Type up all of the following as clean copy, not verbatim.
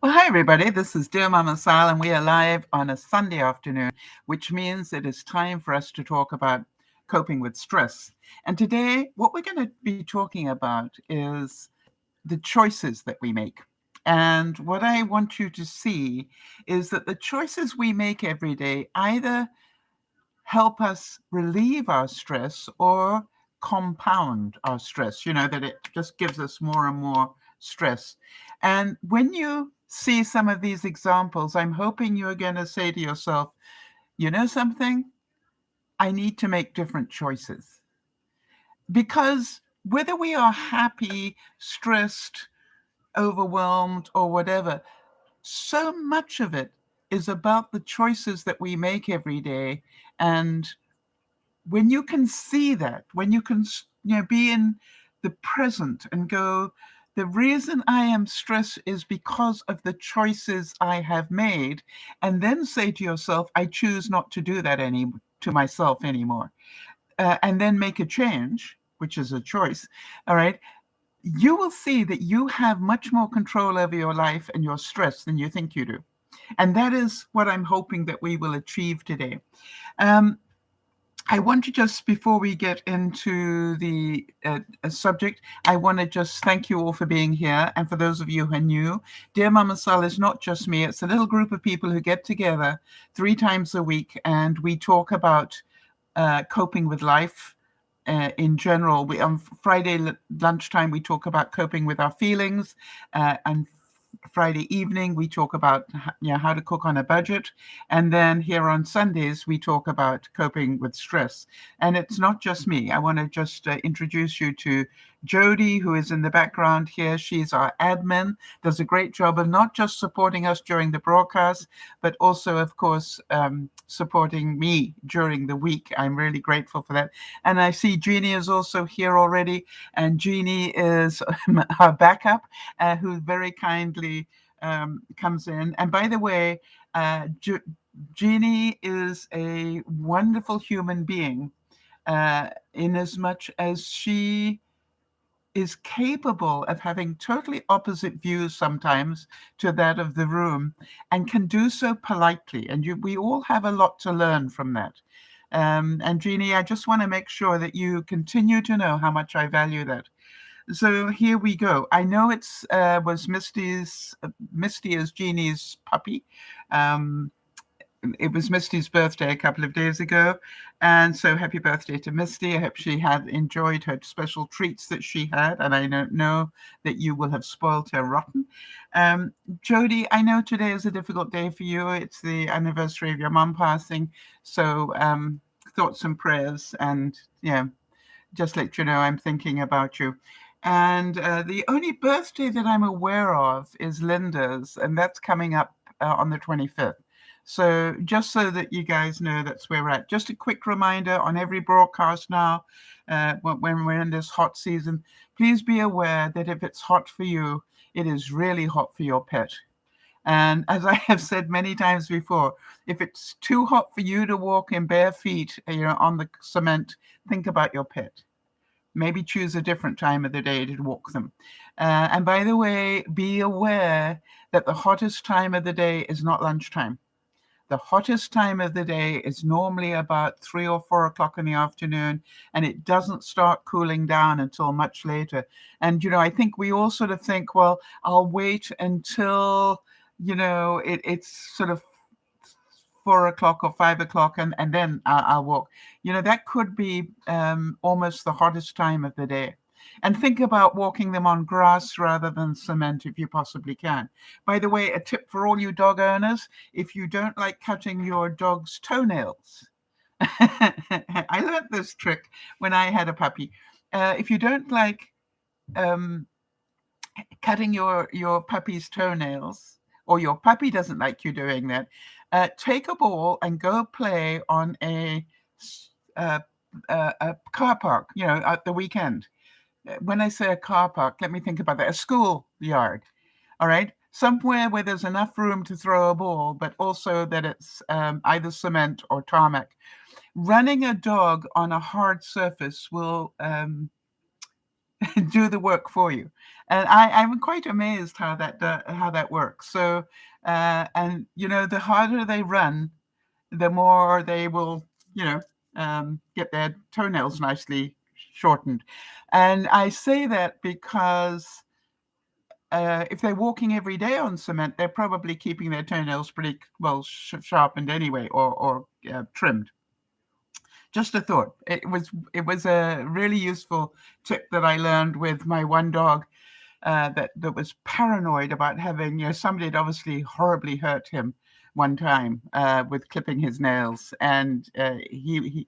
Well, hi, everybody. This is DearMamaSal, and we are live on a Sunday afternoon, which means it is time for us to talk about coping with stress. And today, what we're going to be talking about is the choices that we make. And what I want you to see is that the choices we make every day either help us relieve our stress or compound our stress, that it just gives us more and more stress. And when you see some of these examples, I'm hoping you're going to say to yourself, you know something? I need to make different choices. Because whether we are happy, stressed, overwhelmed, or whatever, so much of it is about the choices that we make every day. And when you can see that, when you can be in the present and go, the reason I am stressed is because of the choices I have made, and then say to yourself, I choose not to do that to myself anymore, and then make a change, which is a choice. All right, you will see that you have much more control over your life and your stress than you think you do. And that is what I'm hoping that we will achieve today. I want to just, before we get into the subject, I want to just thank you all for being here. And for those of you who are new, Dear Mama Sal is not just me. It's a little group of people who get together 3 times a week, and we talk about coping with life. In general, on Friday lunchtime, we talk about coping with our feelings, and Friday evening, we talk about how to cook on a budget. And then here on Sundays, we talk about coping with stress. And it's not just me. I want to just introduce you to Jody, who is in the background here. She's our admin, does a great job of not just supporting us during the broadcast, but also, of course, supporting me during the week. I'm really grateful for that. And I see Jeannie is also here already. And Jeannie is our backup, who very kindly comes in. And by the way, Jeannie is a wonderful human being, in as much as she is capable of having totally opposite views sometimes to that of the room, and can do so politely. And we all have a lot to learn from that. And Jeannie, I just want to make sure that you continue to know how much I value that. So here we go. I know it's was Misty is Jeannie's puppy. It was Misty's birthday a couple of days ago, and so happy birthday to Misty. I hope she had enjoyed her special treats that she had, and I don't know that you will have spoiled her rotten. Jody, I know today is a difficult day for you. It's the anniversary of your mom passing, so thoughts and prayers, and just let you know I'm thinking about you. And the only birthday that I'm aware of is Linda's, and that's coming up on the 25th. So just so that you guys know, that's where we're at. Just a quick reminder on every broadcast now, when we're in this hot season, please be aware that if it's hot for you, it is really hot for your pet. And as I have said many times before, if it's too hot for you to walk in bare feet, on the cement, think about your pet. Maybe choose a different time of the day to walk them. And by the way, be aware that the hottest time of the day is not lunchtime. The hottest time of the day is normally about 3 or 4 o'clock in the afternoon, and it doesn't start cooling down until much later. And, I think we all sort of think, well, I'll wait until, it's sort of 4 o'clock or 5 o'clock, and then I'll walk. That could be almost the hottest time of the day. And think about walking them on grass rather than cement if you possibly can. By the way, a tip for all you dog owners: if you don't like cutting your dog's toenails, I learned this trick when I had a puppy. If you don't like cutting your puppy's toenails, or your puppy doesn't like you doing that, take a ball and go play on a car park, at the weekend. When I say a car park, let me think about that. A school yard, all right? Somewhere where there's enough room to throw a ball, but also that it's either cement or tarmac. Running a dog on a hard surface will do the work for you. And I'm quite amazed how that works. So, and the harder they run, the more they will, get their toenails nicely shortened. And I say that because if they're walking every day on cement, they're probably keeping their toenails pretty well sharpened anyway, or trimmed. Just a thought. It was a really useful tip that I learned with my one dog that was paranoid about having, somebody had obviously horribly hurt him one time with clipping his nails, and he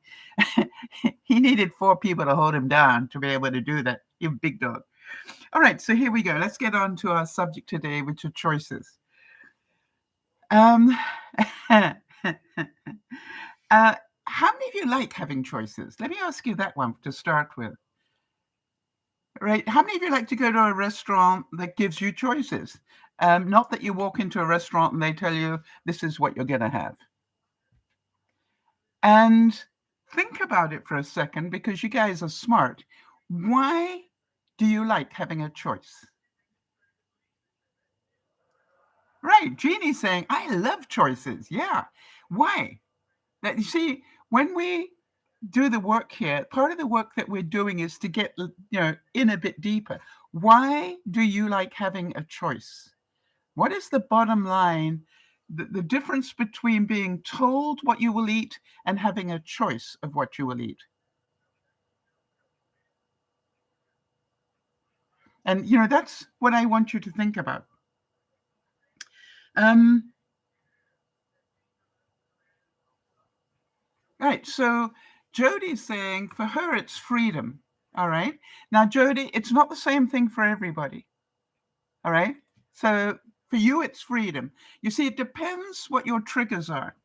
he needed 4 people to hold him down to be able to do that. He's a big dog. All right, so here we go. Let's get on to our subject today, which are choices. How many of you like having choices? Let me ask you that one to start with. Right? How many of you like to go to a restaurant that gives you choices? Not that you walk into a restaurant and they tell you this is what you're going to have. And think about it for a second, because you guys are smart. Why do you like having a choice? Right. Jeannie's saying, I love choices. Yeah. Why? That, you see, when we do the work here, part of the work that we're doing is to get, in a bit deeper. Why do you like having a choice? What is the bottom line, the difference between being told what you will eat and having a choice of what you will eat? And, that's what I want you to think about. Right. So Jody's saying for her, it's freedom. All right. Now, Jody, it's not the same thing for everybody. All right. So for you, it's freedom. You see, it depends what your triggers are.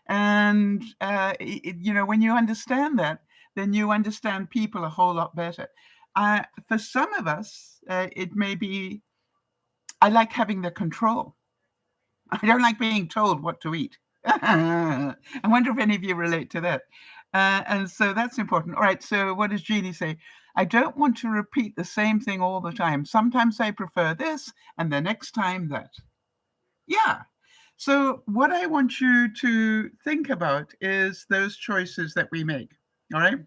And, when you understand that, then you understand people a whole lot better. For some of us, it may be, I like having the control. I don't like being told what to eat. I wonder if any of you relate to that. And so that's important. All right. So what does Jeannie say? I don't want to repeat the same thing all the time. Sometimes I prefer this, and the next time that. Yeah. So what I want you to think about is those choices that we make. All right.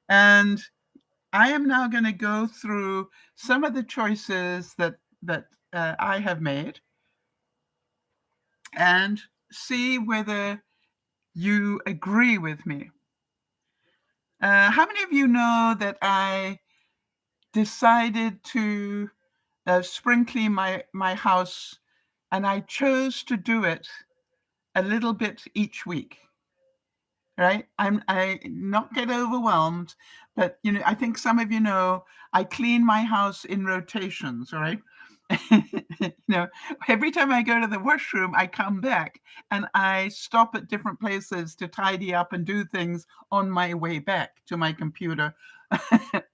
And I am now going to go through some of the choices that I have made, and see whether you agree with me. How many of you know that I decided to spring clean my house, and I chose to do it a little bit each week? Right? I not get overwhelmed, but I think some of you know I clean my house in rotations, all right? Every time I go to the washroom, I come back and I stop at different places to tidy up and do things on my way back to my computer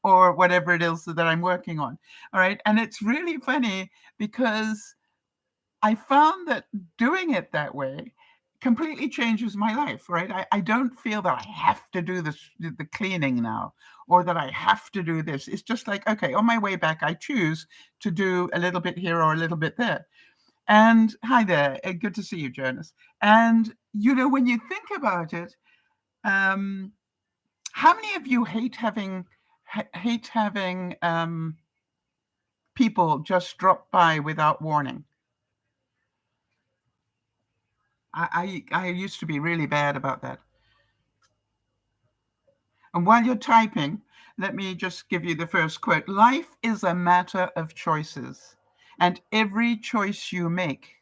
or whatever it is that I'm working on. All right. And it's really funny because I found that doing it that way completely changes my life, right? I don't feel that I have to do the cleaning now, or that I have to do this. It's just like, okay, on my way back, I choose to do a little bit here or a little bit there. And hi there, good to see you, Jonas. And, when you think about it, how many of you hate having people just drop by without warning? I used to be really bad about that. And while you're typing, let me just give you the first quote. Life is a matter of choices, and every choice you make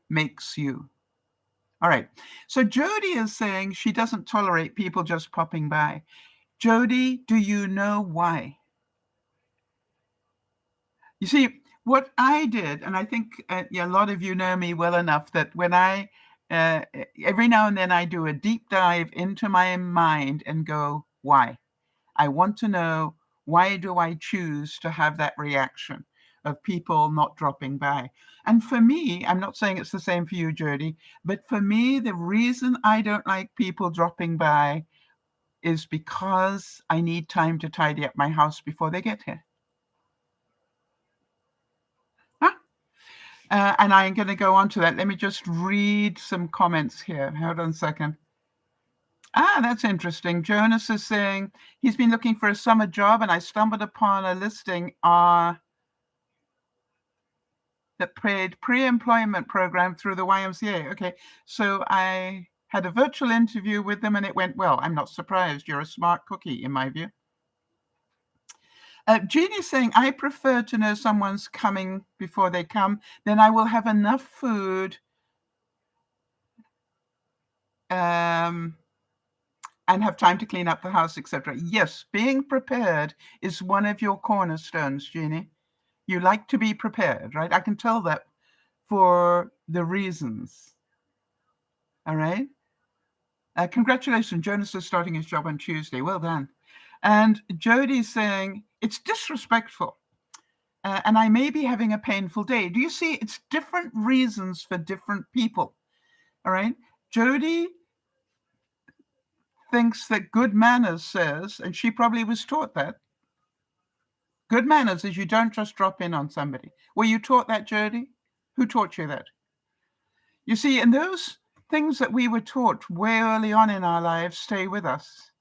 makes you. All right. So Jody is saying she doesn't tolerate people just popping by. Jody, do you know why? You see, what I did, and I think a lot of you know me well enough that when every now and then I do a deep dive into my mind and go, why? I want to know, why do I choose to have that reaction of people not dropping by? And for me, I'm not saying it's the same for you, Jody, but for me, the reason I don't like people dropping by is because I need time to tidy up my house before they get here. And I'm going to go on to that. Let me just read some comments here. Hold on a second. That's interesting. Jonas is saying he's been looking for a summer job, and I stumbled upon a listing that paid pre-employment program through the YMCA. Okay, so I had a virtual interview with them, and it went well. I'm not surprised. You're a smart cookie, in my view. Jeannie's saying, I prefer to know someone's coming before they come. Then I will have enough food and have time to clean up the house, etc. Yes, being prepared is one of your cornerstones, Jeannie. You like to be prepared, right? I can tell that for the reasons. All right. Congratulations, Jonas is starting his job on Tuesday. Well done. And Jody's saying, it's disrespectful. And I may be having a painful day. Do you see? It's different reasons for different people. All right. Jody thinks that good manners says, and she probably was taught that, good manners is you don't just drop in on somebody. Were you taught that, Jody? Who taught you that? You see, and those things that we were taught way early on in our lives stay with us.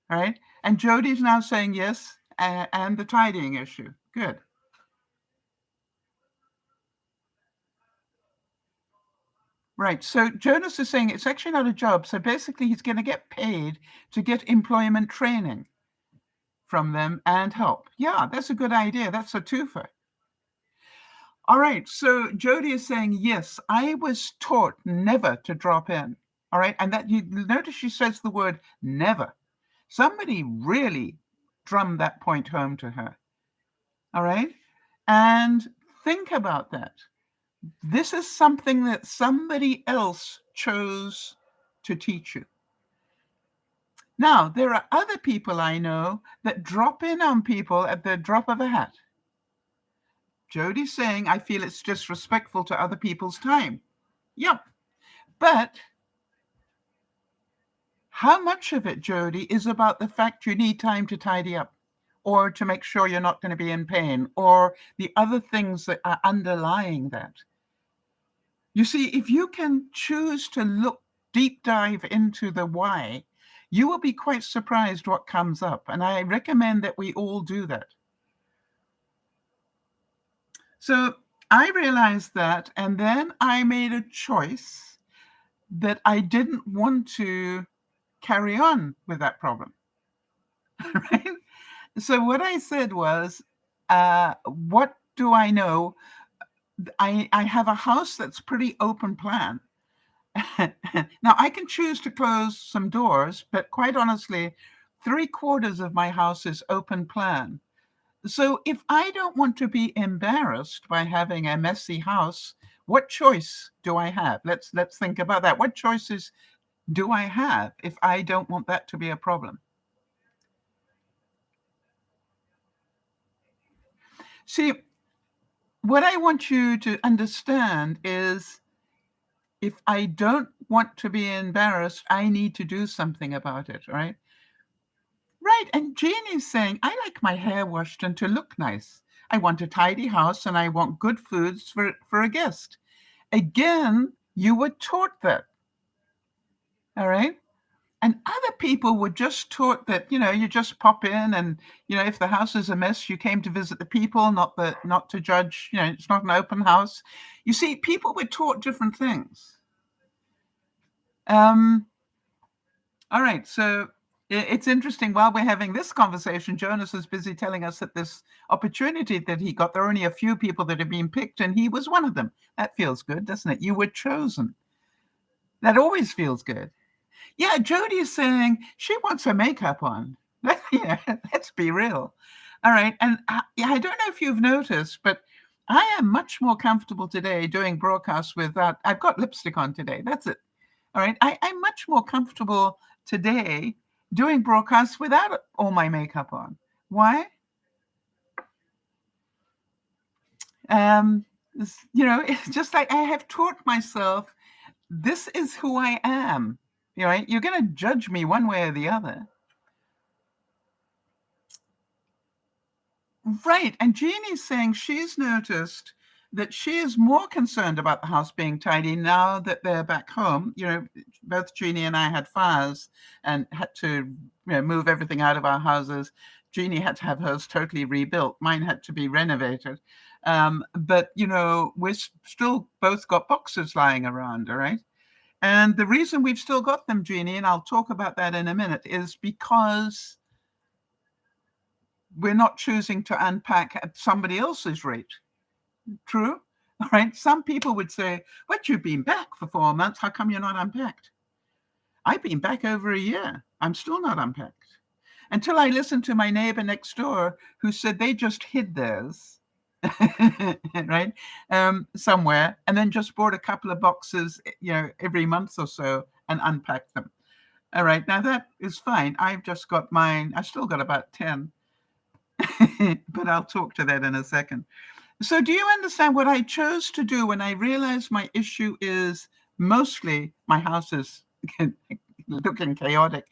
All right. And Jody's now saying yes, and the tidying issue. Good. Right. So Jonas is saying it's actually not a job. So basically, he's going to get paid to get employment training from them and help. Yeah, that's a good idea. That's a twofer. All right. So Jody is saying, yes, I was taught never to drop in. All right. And that you notice she says the word never. Somebody really drummed that point home to her. All right. And think about that. This is something that somebody else chose to teach you. Now, there are other people I know that drop in on people at the drop of a hat. Jody's saying, I feel it's disrespectful to other people's time. Yep. But how much of it, Jody, is about the fact you need time to tidy up or to make sure you're not going to be in pain or the other things that are underlying that? You see, if you can choose to look deep dive into the why, you will be quite surprised what comes up. And I recommend that we all do that. So I realized that, and then I made a choice that I didn't want to carry on with that problem. Right? So what I said was, what do I know? I have a house that's pretty open plan. Now, I can choose to close some doors, but quite honestly, 3/4 of my house is open plan. So if I don't want to be embarrassed by having a messy house, what choice do I have? Let's think about that. What choices do I have if I don't want that to be a problem? See, what I want you to understand is if I don't want to be embarrassed, I need to do something about it, right? Right. And Jane is saying, I like my hair washed and to look nice. I want a tidy house and I want good foods for a guest. Again, you were taught that. All right. And other people were just taught that, you just pop in and, if the house is a mess, you came to visit the people, not to judge, it's not an open house. You see, people were taught different things. All right. So it's interesting. While we're having this conversation, Jonas is busy telling us that this opportunity that he got, there are only a few people that have been picked, and he was one of them. That feels good, doesn't it? You were chosen. That always feels good. Yeah, Jody is saying she wants her makeup on. Let's be real. All right. And I don't know if you've noticed, but I am much more comfortable today doing broadcasts without, I've got lipstick on today. That's it. All right. I'm much more comfortable today doing broadcasts without all my makeup on. Why? It's just like I have taught myself, this is who I am. Right? You're going to judge me one way or the other. Right. And Jeannie's saying she's noticed that she is more concerned about the house being tidy now that they're back home. Both Jeannie and I had fires and had to move everything out of our houses. Jeannie had to have hers totally rebuilt. Mine had to be renovated. But, we're still both got boxes lying around, all right? And the reason we've still got them, Jeannie, and I'll talk about that in a minute, is because we're not choosing to unpack at somebody else's rate. True? All right. Some people would say, "But you've been back for 4 months. How come you're not unpacked?" I've been back over a year. I'm still not unpacked. Until I listened to my neighbor next door who said they just hid theirs, right, somewhere, and then just bought a couple of boxes, every month or so and unpacked them. All right. Now that is fine. I've just got mine. I've still got about 10, but I'll talk to that in a second. So do you understand what I chose to do when I realized my issue is mostly my house is looking chaotic?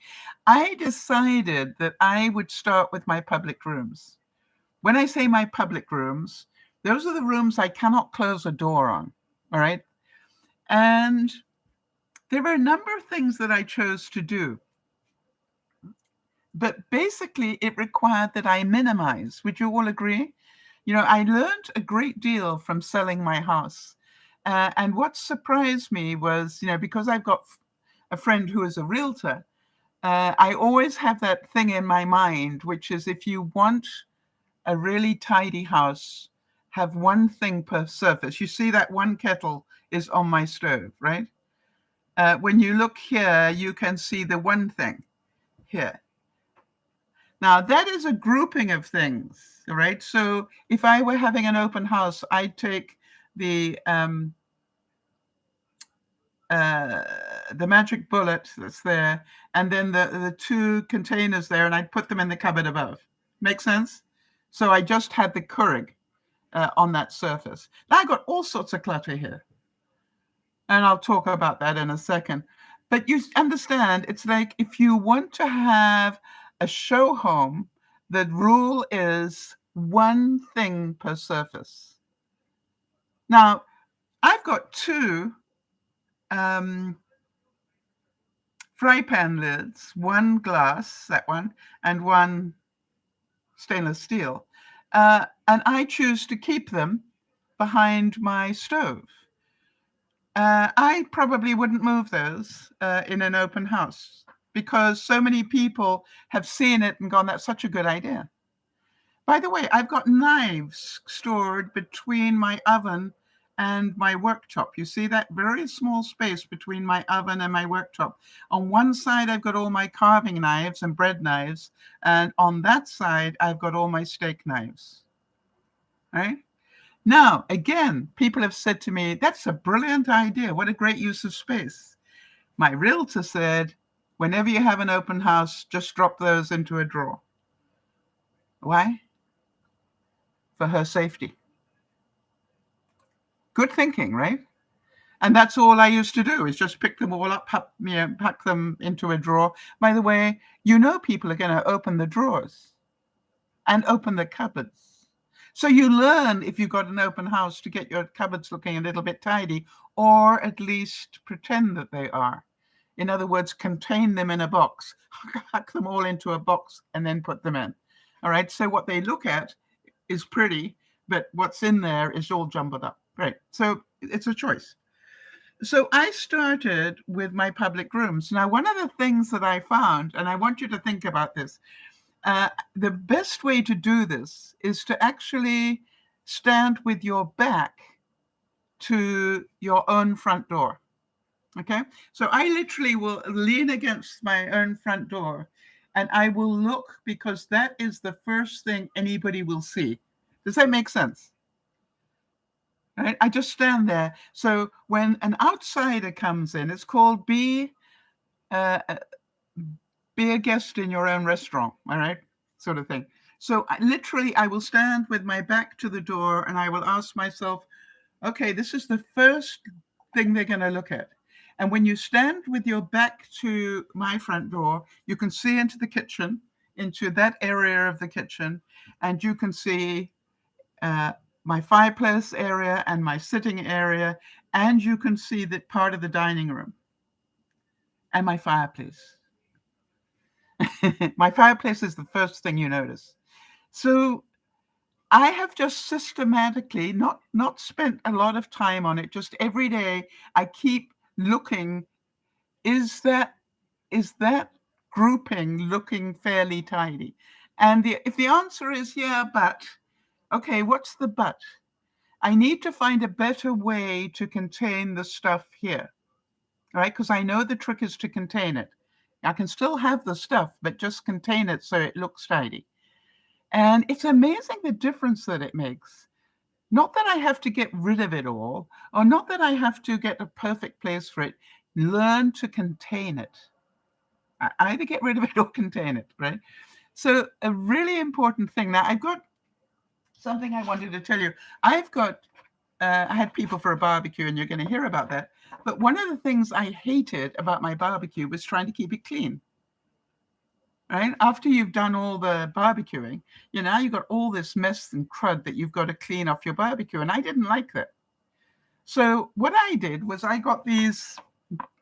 I decided that I would start with my public rooms. When I say my public rooms, those are the rooms I cannot close a door on, all right? And there were a number of things that I chose to do. But basically, it required that I minimize. Would you all agree? I learned a great deal from selling my house. And what surprised me was, because I've got a friend who is a realtor, I always have that thing in my mind, which is if you want a really tidy house, have one thing per surface. You see that one kettle is on my stove, right? When you look here, you can see the one thing here. Now, that is a grouping of things, right? So if I were having an open house, I'd take the magic bullet that's there, and then the two containers there, and I'd put them in the cupboard above. Make sense? So I just had the Keurig on that surface. Now I got all sorts of clutter here, and I'll talk about that in a second. But you understand, it's like if you want to have a show home, the rule is one thing per surface. Now, I've got two fry pan lids, one glass, that one, and one stainless steel. And I choose to keep them behind my stove. I probably wouldn't move those in an open house because so many people have seen it and gone, that's such a good idea. By the way, I've got knives stored between my oven and my worktop. You see that very small space between my oven and my worktop. On one side, I've got all my carving knives and bread knives. And on that side, I've got all my steak knives. Right? Now, again, people have said to me, that's a brilliant idea. What a great use of space. My realtor said, whenever you have an open house, just drop those into a drawer. Why? For her safety. Good thinking, right? And that's all I used to do is just pick them all up, pack them into a drawer. By the way, people are going to open the drawers and open the cupboards. So you learn, if you've got an open house, to get your cupboards looking a little bit tidy, or at least pretend that they are. In other words, contain them in a box, hack them all into a box and then put them in. All right. So what they look at is pretty, but what's in there is all jumbled up. Right. So it's a choice. So I started with my public rooms. Now, one of the things that I found, and I want you to think about this, the best way to do this is to actually stand with your back to your own front door. Okay, so I literally will lean against my own front door and I will look because that is the first thing anybody will see. Does that make sense? Right? I just stand there. So when an outsider comes in, it's called be a guest in your own restaurant, all right? Sort of thing. So I will stand with my back to the door and I will ask myself, okay, this is the first thing they're going to look at. And when you stand with your back to my front door, you can see into the kitchen. into that area of the kitchen, and you can see my fireplace area and my sitting area, and you can see that part of the dining room and my fireplace. My fireplace is the first thing you notice. So I have just systematically not spent a lot of time on it. Just every day I keep looking. Is that grouping looking fairly tidy? And if the answer is yeah, but okay, what's the but? I need to find a better way to contain the stuff here, right? Because I know the trick is to contain it. I can still have the stuff, but just contain it so it looks tidy. And it's amazing the difference that it makes. Not that I have to get rid of it all, or not that I have to get a perfect place for it. Learn to contain it. I either get rid of it or contain it, right? So a really important thing. Now, I've got something I wanted to tell you. I had people for a barbecue, and you're going to hear about that. But one of the things I hated about my barbecue was trying to keep it clean. Right? After you've done all the barbecuing, you've got all this mess and crud that you've got to clean off your barbecue. And I didn't like that. So what I did was I got these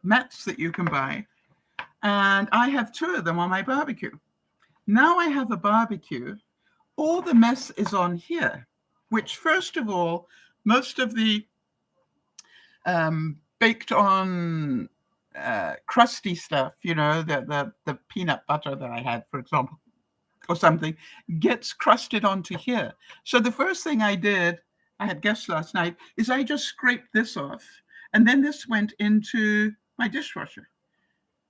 mats that you can buy, and I have 2 of them on my barbecue. Now I have a barbecue. All the mess is on here, which first of all, most of the baked on crusty stuff, the peanut butter that I had, for example, or something, gets crusted onto here. So the first thing I did, I had guests last night, is I just scraped this off, and then this went into my dishwasher.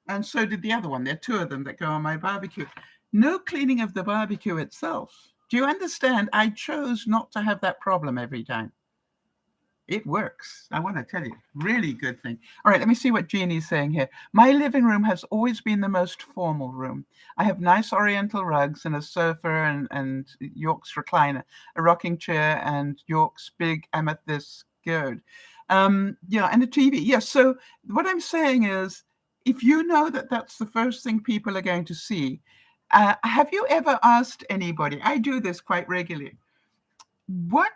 And so did the other one. There are 2 of them that go on my barbecue. No cleaning of the barbecue itself. Do you understand? I chose not to have that problem every time. It works. I want to tell you, really good thing. All right, let me see what Jeannie's saying here. My living room has always been the most formal room. I have nice oriental rugs and a sofa and York's recliner, a rocking chair and York's big amethyst gourd. And a TV. Yes, so what I'm saying is, if you know that that's the first thing people are going to see, have you ever asked anybody, I do this quite regularly, what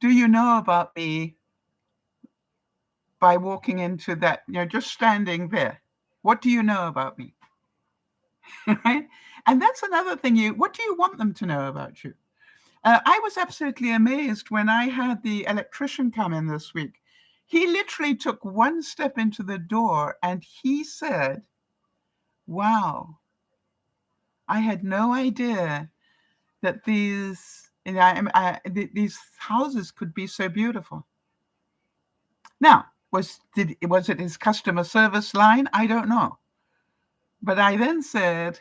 do you know about me by walking into that, just standing there? What do you know about me? Right? And that's another thing. What do you want them to know about you? I was absolutely amazed when I had the electrician come in this week. He literally took one step into the door and he said, wow, I had no idea that these houses could be so beautiful. Now, was it his customer service line? I don't know. But I then said,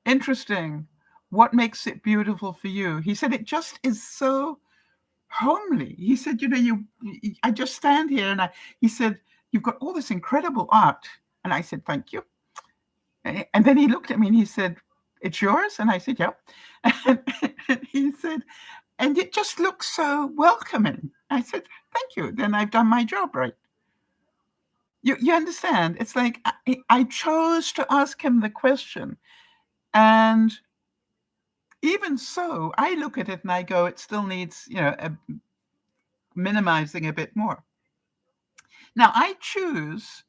interesting. What makes it beautiful for you? He said, it just is so homely. He said, I just stand here and he said, you've got all this incredible art. And I said, thank you. And then he looked at me and he said, it's yours? And I said, yeah. And he said, and it just looks so welcoming. I said, thank you. Then I've done my job right. You understand? It's like I chose to ask him the question. And even so, I look at it and I go, it still needs, minimizing a bit more. Now, I choose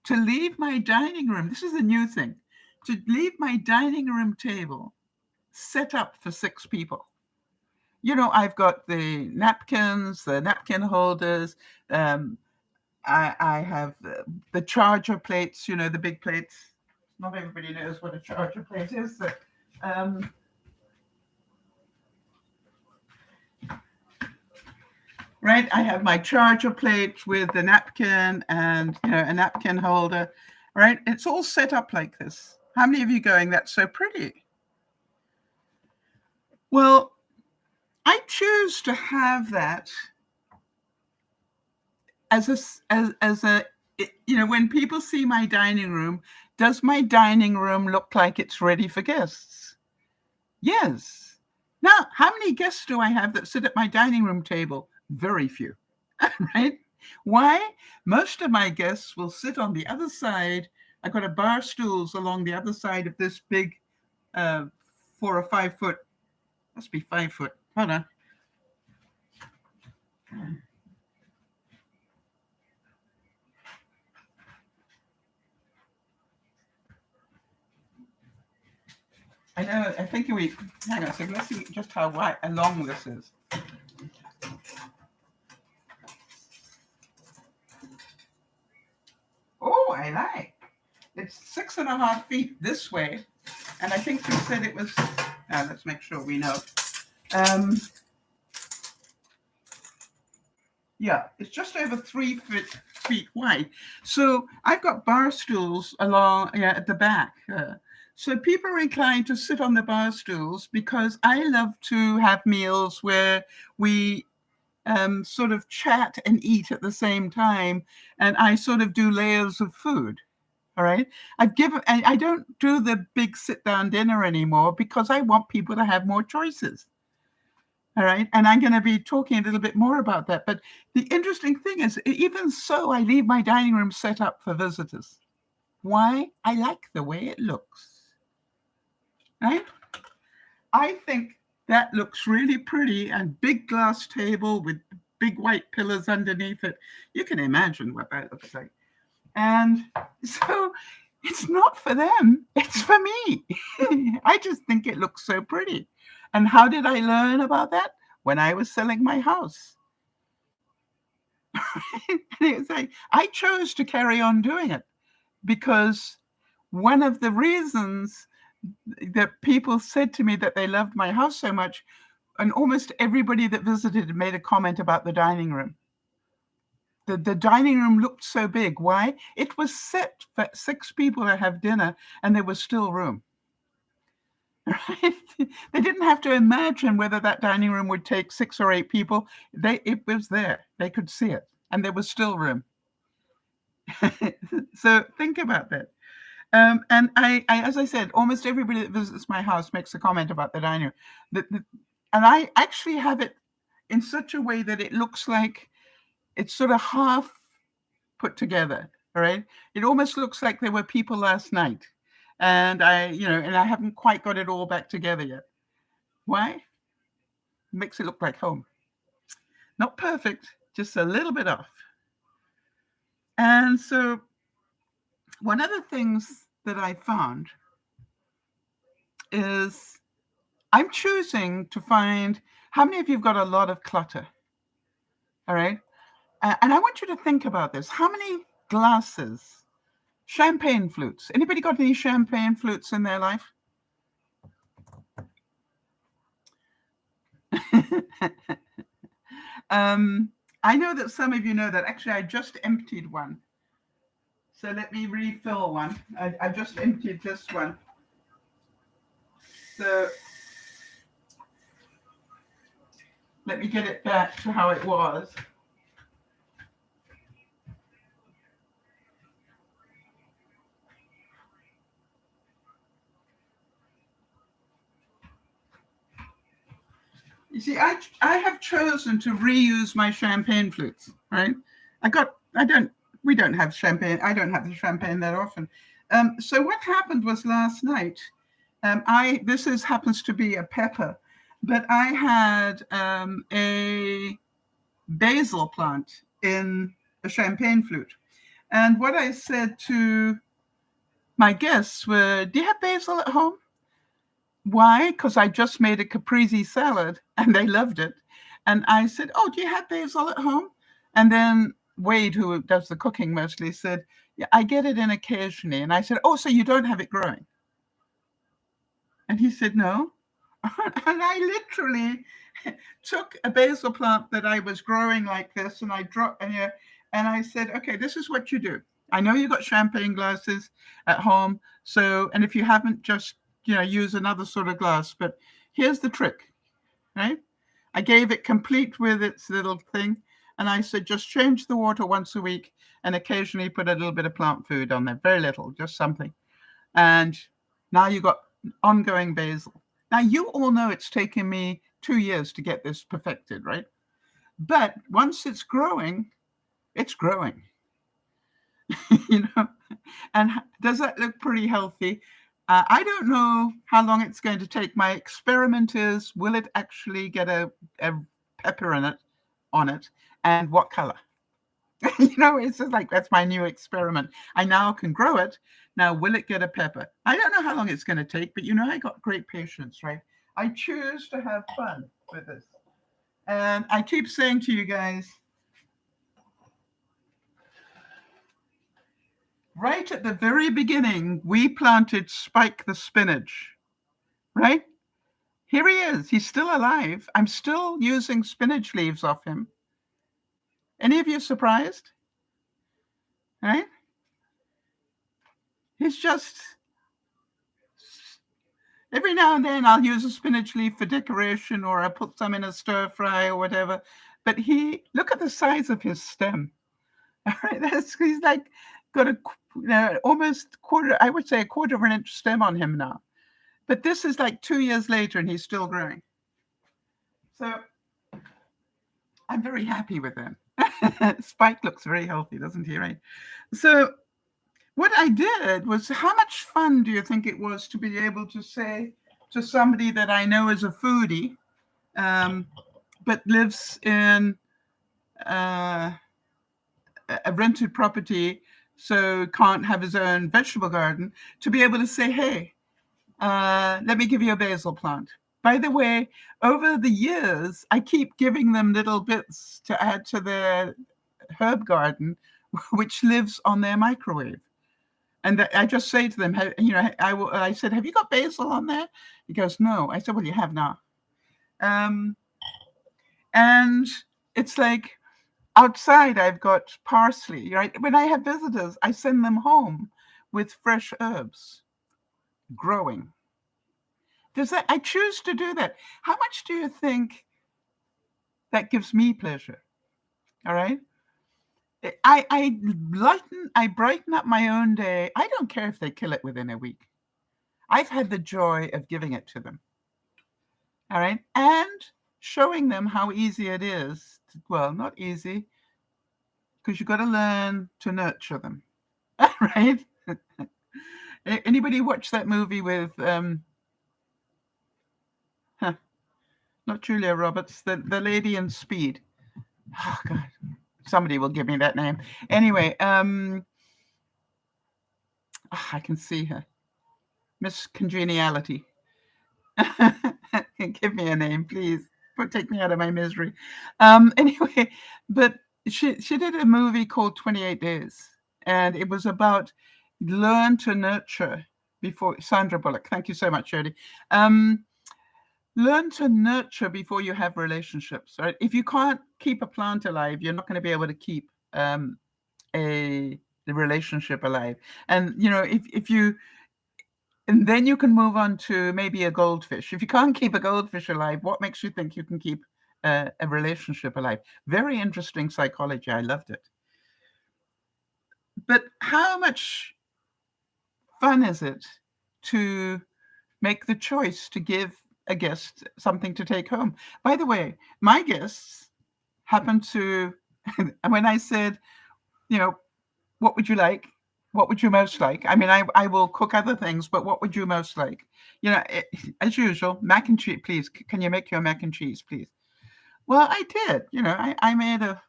to leave my dining room. This is a new thing. To leave my dining room table set up for 6 people. I've got the napkins, the napkin holders. I have the charger plates, the big plates. Not everybody knows what a charger plate is. But, right, I have my charger plate with the napkin and, a napkin holder. Right, it's all set up like this. How many of you going, that's so pretty? Well, I choose to have that as a when people see my dining room, does my dining room look like it's ready for guests? Yes. Now, how many guests do I have that sit at my dining room table? Very few, right? Why? Most of my guests will sit on the other side. I've got a bar stools along the other side of this big uh, 4 or 5 foot, must be 5 foot. Hold on. I know, I think we, hang on a second, let's see just how wide and long this is. Oh, I like. It's 6.5 feet this way. And I think you said it was, let's make sure we know. Yeah, it's just over 3 feet wide. So I've got bar stools along at the back. So people are inclined to sit on the bar stools because I love to have meals where we sort of chat and eat at the same time. And I sort of do layers of food. All right. I don't do the big sit down dinner anymore because I want people to have more choices. All right. And I'm going to be talking a little bit more about that. But the interesting thing is, even so, I leave my dining room set up for visitors. Why? I like the way it looks. Right? I think that looks really pretty, and big glass table with big white pillars underneath it. You can imagine what that looks like. And so it's not for them, it's for me. I just think it looks so pretty. And how did I learn about that? When I was selling my house. It's like, I chose to carry on doing it because one of the reasons that people said to me that they loved my house so much, and almost everybody that visited made a comment about the dining room. The dining room looked so big. Why? It was set for 6 people to have dinner, and there was still room. Right? They didn't have to imagine whether that dining room would take 6 or 8 people. It was there. They could see it, and there was still room. So think about that. And I, as I said, almost everybody that visits my house makes a comment about the dining room. And I actually have it in such a way that it looks like it's sort of half put together. All right. It almost looks like there were people last night. And I haven't quite got it all back together yet. Why? It makes it look like home. Not perfect, just a little bit off. And so one of the things that I found is I'm choosing to find, how many of you have got a lot of clutter? All right. And I want you to think about this. How many glasses, champagne flutes? Anybody got any champagne flutes in their life? I know that some of you know that. Actually, I just emptied one. So let me refill one. I just emptied this one. So let me get it back to how it was. You see, I have chosen to reuse my champagne flutes, right? We don't have champagne. I don't have the champagne that often. So what happened was last night, this happens to be a pepper, but I had a basil plant in a champagne flute. And what I said to my guests were, do you have basil at home? Why? Because I just made a caprese salad and they loved it. And I said, oh, do you have basil at home? And then Wade, who does the cooking mostly, said, yeah, I get it in occasionally. And I said, oh, so you don't have it growing? And he said, no. And I literally took a basil plant that I was growing like this, and I dropped in here, and I said, okay, this is what you do. I know you got champagne glasses at home. So, and if you haven't, just, use another sort of glass. But here's the trick, right? I gave it complete with its little thing. And I said, just change the water once a week and occasionally put a little bit of plant food on there. Very little, just something. And now you got ongoing basil. Now, you all know it's taken me 2 years to get this perfected, right? But once it's growing, it's growing. And does that look pretty healthy? I don't know how long it's going to take. My experiment is, will it actually get a pepper in it, on it, and what color? It's just like, that's my new experiment. I now can grow it. Now, will it get a pepper? I don't know how long it's going to take, but I got great patience, right? I choose to have fun with this. And I keep saying to you guys, right at the very beginning, we planted Spike the spinach, right? Here he is. He's still alive. I'm still using spinach leaves off him. Any of you surprised? Right? He's just, every now and then I'll use a spinach leaf for decoration, or I put some in a stir fry or whatever. But look at the size of his stem. All right, he's like got almost quarter, I would say a quarter of an inch stem on him now. But this is like 2 years later and he's still growing. So I'm very happy with him. Spike looks very healthy, doesn't he, right? So what I did was, how much fun do you think it was to be able to say to somebody that I know is a foodie, but lives in a rented property, so can't have his own vegetable garden, to be able to say, hey, let me give you a basil plant. By the way, over the years, I keep giving them little bits to add to their herb garden, which lives on their microwave. And I just say to them, I said, have you got basil on there? He goes, no. I said, well, you have now. And it's like, outside, I've got parsley, right? When I have visitors, I send them home with fresh herbs growing. I choose to do that. How much do you think that gives me pleasure? All right. I brighten up my own day. I don't care if they kill it within a week. I've had the joy of giving it to them. All right. And showing them how easy it is. Well, not easy, because you've got to learn to nurture them. Right? Anybody watch that movie with not Julia Roberts, the lady in Speed? Oh God, somebody will give me that name. Anyway, I can see her, Miss Congeniality. Give me a name, please. Take me out of my misery. Anyway, but she did a movie called 28 Days, and it was about learn to nurture before. Sandra Bullock. Thank you so much, Jody. Learn to nurture before you have relationships, right? If you can't keep a plant alive, you're not going to be able to keep the relationship alive. And if you, and then you can move on to maybe a goldfish. If you can't keep a goldfish alive, what makes you think you can keep a relationship alive? Very interesting psychology. I loved it. But how much fun is it to make the choice to give a guest something to take home? By the way, my guests happen to, when I said, what would you like? What would you most like? I mean, I will cook other things, but what would you most like? As usual, mac and cheese, please. Can you make your mac and cheese, please? Well, I did. I made a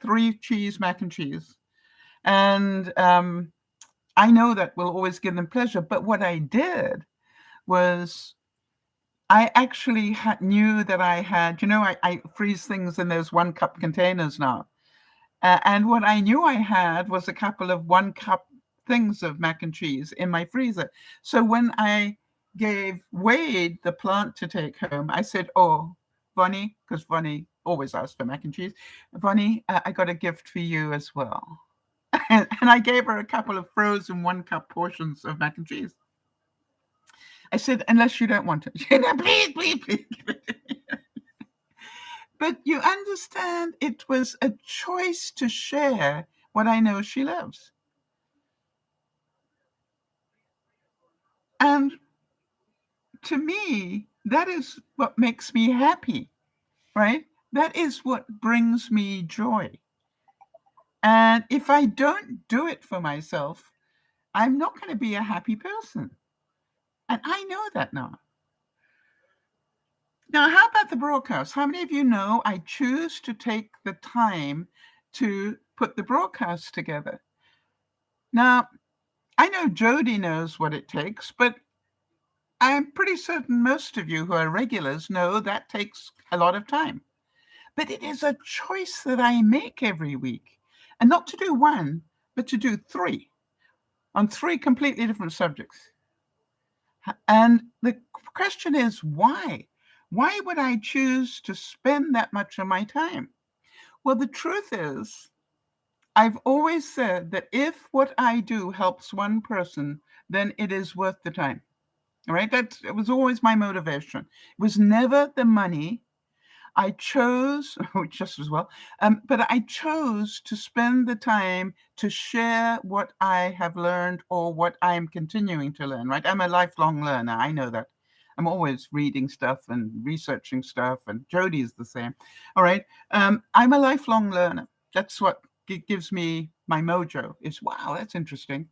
3-cheese mac and cheese. And I know that will always give them pleasure. But what I did was, I actually knew that I had, I freeze things in those 1-cup containers now. And what I knew I had was a couple of 1-cup things of mac and cheese in my freezer. So when I gave Wade the plant to take home, I said, oh, Vonnie, because Vonnie always asks for mac and cheese, Vonnie, I got a gift for you as well. And I gave her a couple of frozen 1-cup portions of mac and cheese. I said, unless you don't want it. She said, please. But you understand, it was a choice to share what I know she loves. And to me, that is what makes me happy, right? That is what brings me joy. And if I don't do it for myself, I'm not going to be a happy person. And I know that now. Now, how about the broadcast? How many of you know I choose to take the time to put the broadcast together? Now, I know Jody knows what it takes, but I'm pretty certain most of you who are regulars know that takes a lot of time. But it is a choice that I make every week, and not to do one, but to do three on three completely different subjects. And the question is, why? Why would I choose to spend that much of my time? Well, the truth is, I've always said that if what I do helps one person, then it is worth the time. All right? It was always my motivation. It was never the money. I chose, just as well, but I chose to spend the time to share what I have learned or what I am continuing to learn, right? I'm a lifelong learner. I know that. I'm always reading stuff and researching stuff, and Jodie's the same. All right. I'm a lifelong learner. That's what gives me my mojo. Is wow, that's interesting.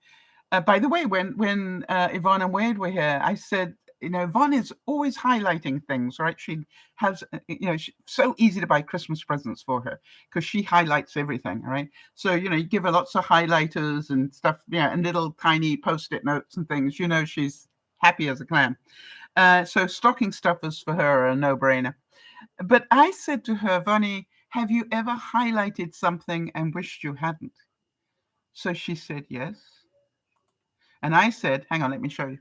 By the way, when Yvonne and Wade were here, I said, Yvonne is always highlighting things, right? She has, so easy to buy Christmas presents for her because she highlights everything, right? So, you give her lots of highlighters and stuff, and little tiny Post-it notes and things. She's happy as a clam. So stocking stuffers for her are a no-brainer. But I said to her, Vonnie, have you ever highlighted something and wished you hadn't? So she said yes. And I said, hang on, let me show you.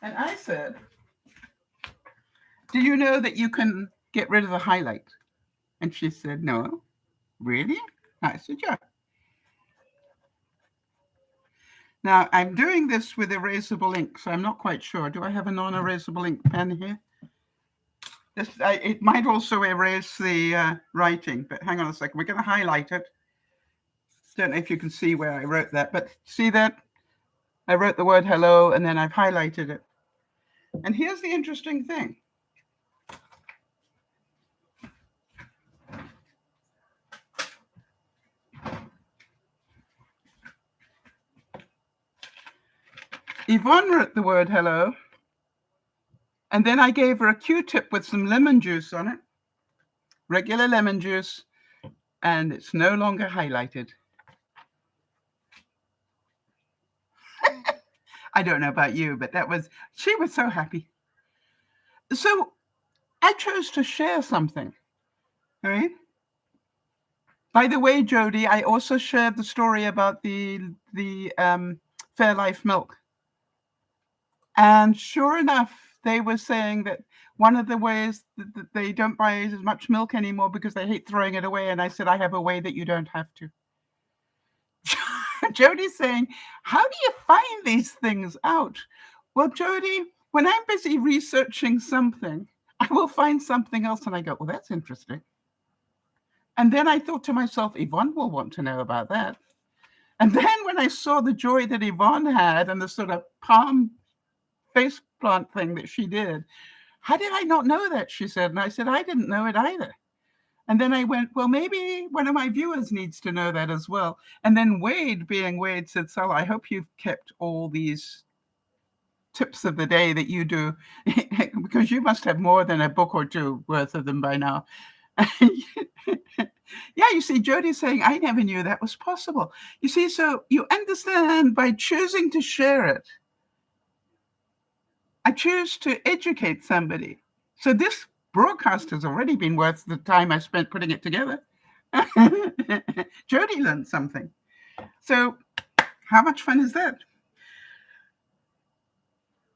And I said, do you know that you can get rid of the highlight? And she said, no. Really? I said, yeah. Now, I'm doing this with erasable ink, so I'm not quite sure. Do I have a non-erasable ink pen here? It might also erase the writing, but hang on a second. We're going to highlight it. Don't know if you can see where I wrote that, but see that? I wrote the word hello, and then I've highlighted it. And here's the interesting thing. Yvonne wrote the word hello, and then I gave her a Q-tip with some lemon juice on it, regular lemon juice, and it's no longer highlighted. I don't know about you, but she was so happy. So I chose to share something, all right? By the way, Jody, I also shared the story about the Fairlife milk. And sure enough, they were saying that one of the ways that they don't buy as much milk anymore because they hate throwing it away. And I said, I have a way that you don't have to. Jody's saying, how do you find these things out? Well, Jody, when I'm busy researching something, I will find something else and I go, well, that's interesting. And then I thought to myself, Yvonne will want to know about that. And then when I saw the joy that Yvonne had and the sort of palm face plant thing that she did, how did I not know that? She said. And I said, I didn't know it either. And then I went, well, maybe one of my viewers needs to know that as well. And then Wade, being Wade, said, Sal, I hope you've kept all these tips of the day that you do, because you must have more than a book or two worth of them by now. Yeah, you see, Jody's saying, I never knew that was possible. You see, so you understand, by choosing to share it, I choose to educate somebody. So this broadcast has already been worth the time I spent putting it together. Jody learned something. So how much fun is that?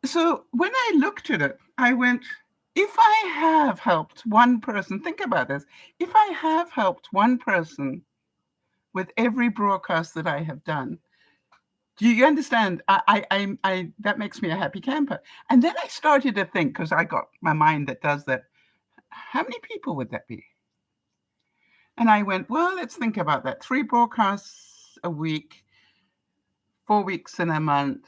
So when I looked at it, I went, if I have helped one person, think about this, if I have helped one person with every broadcast that I have done, do you understand? I that makes me a happy camper. And then I started to think, because I got my mind that does that, how many people would that be? And I went, well, let's think about that. 3 broadcasts a week, 4 weeks in a month,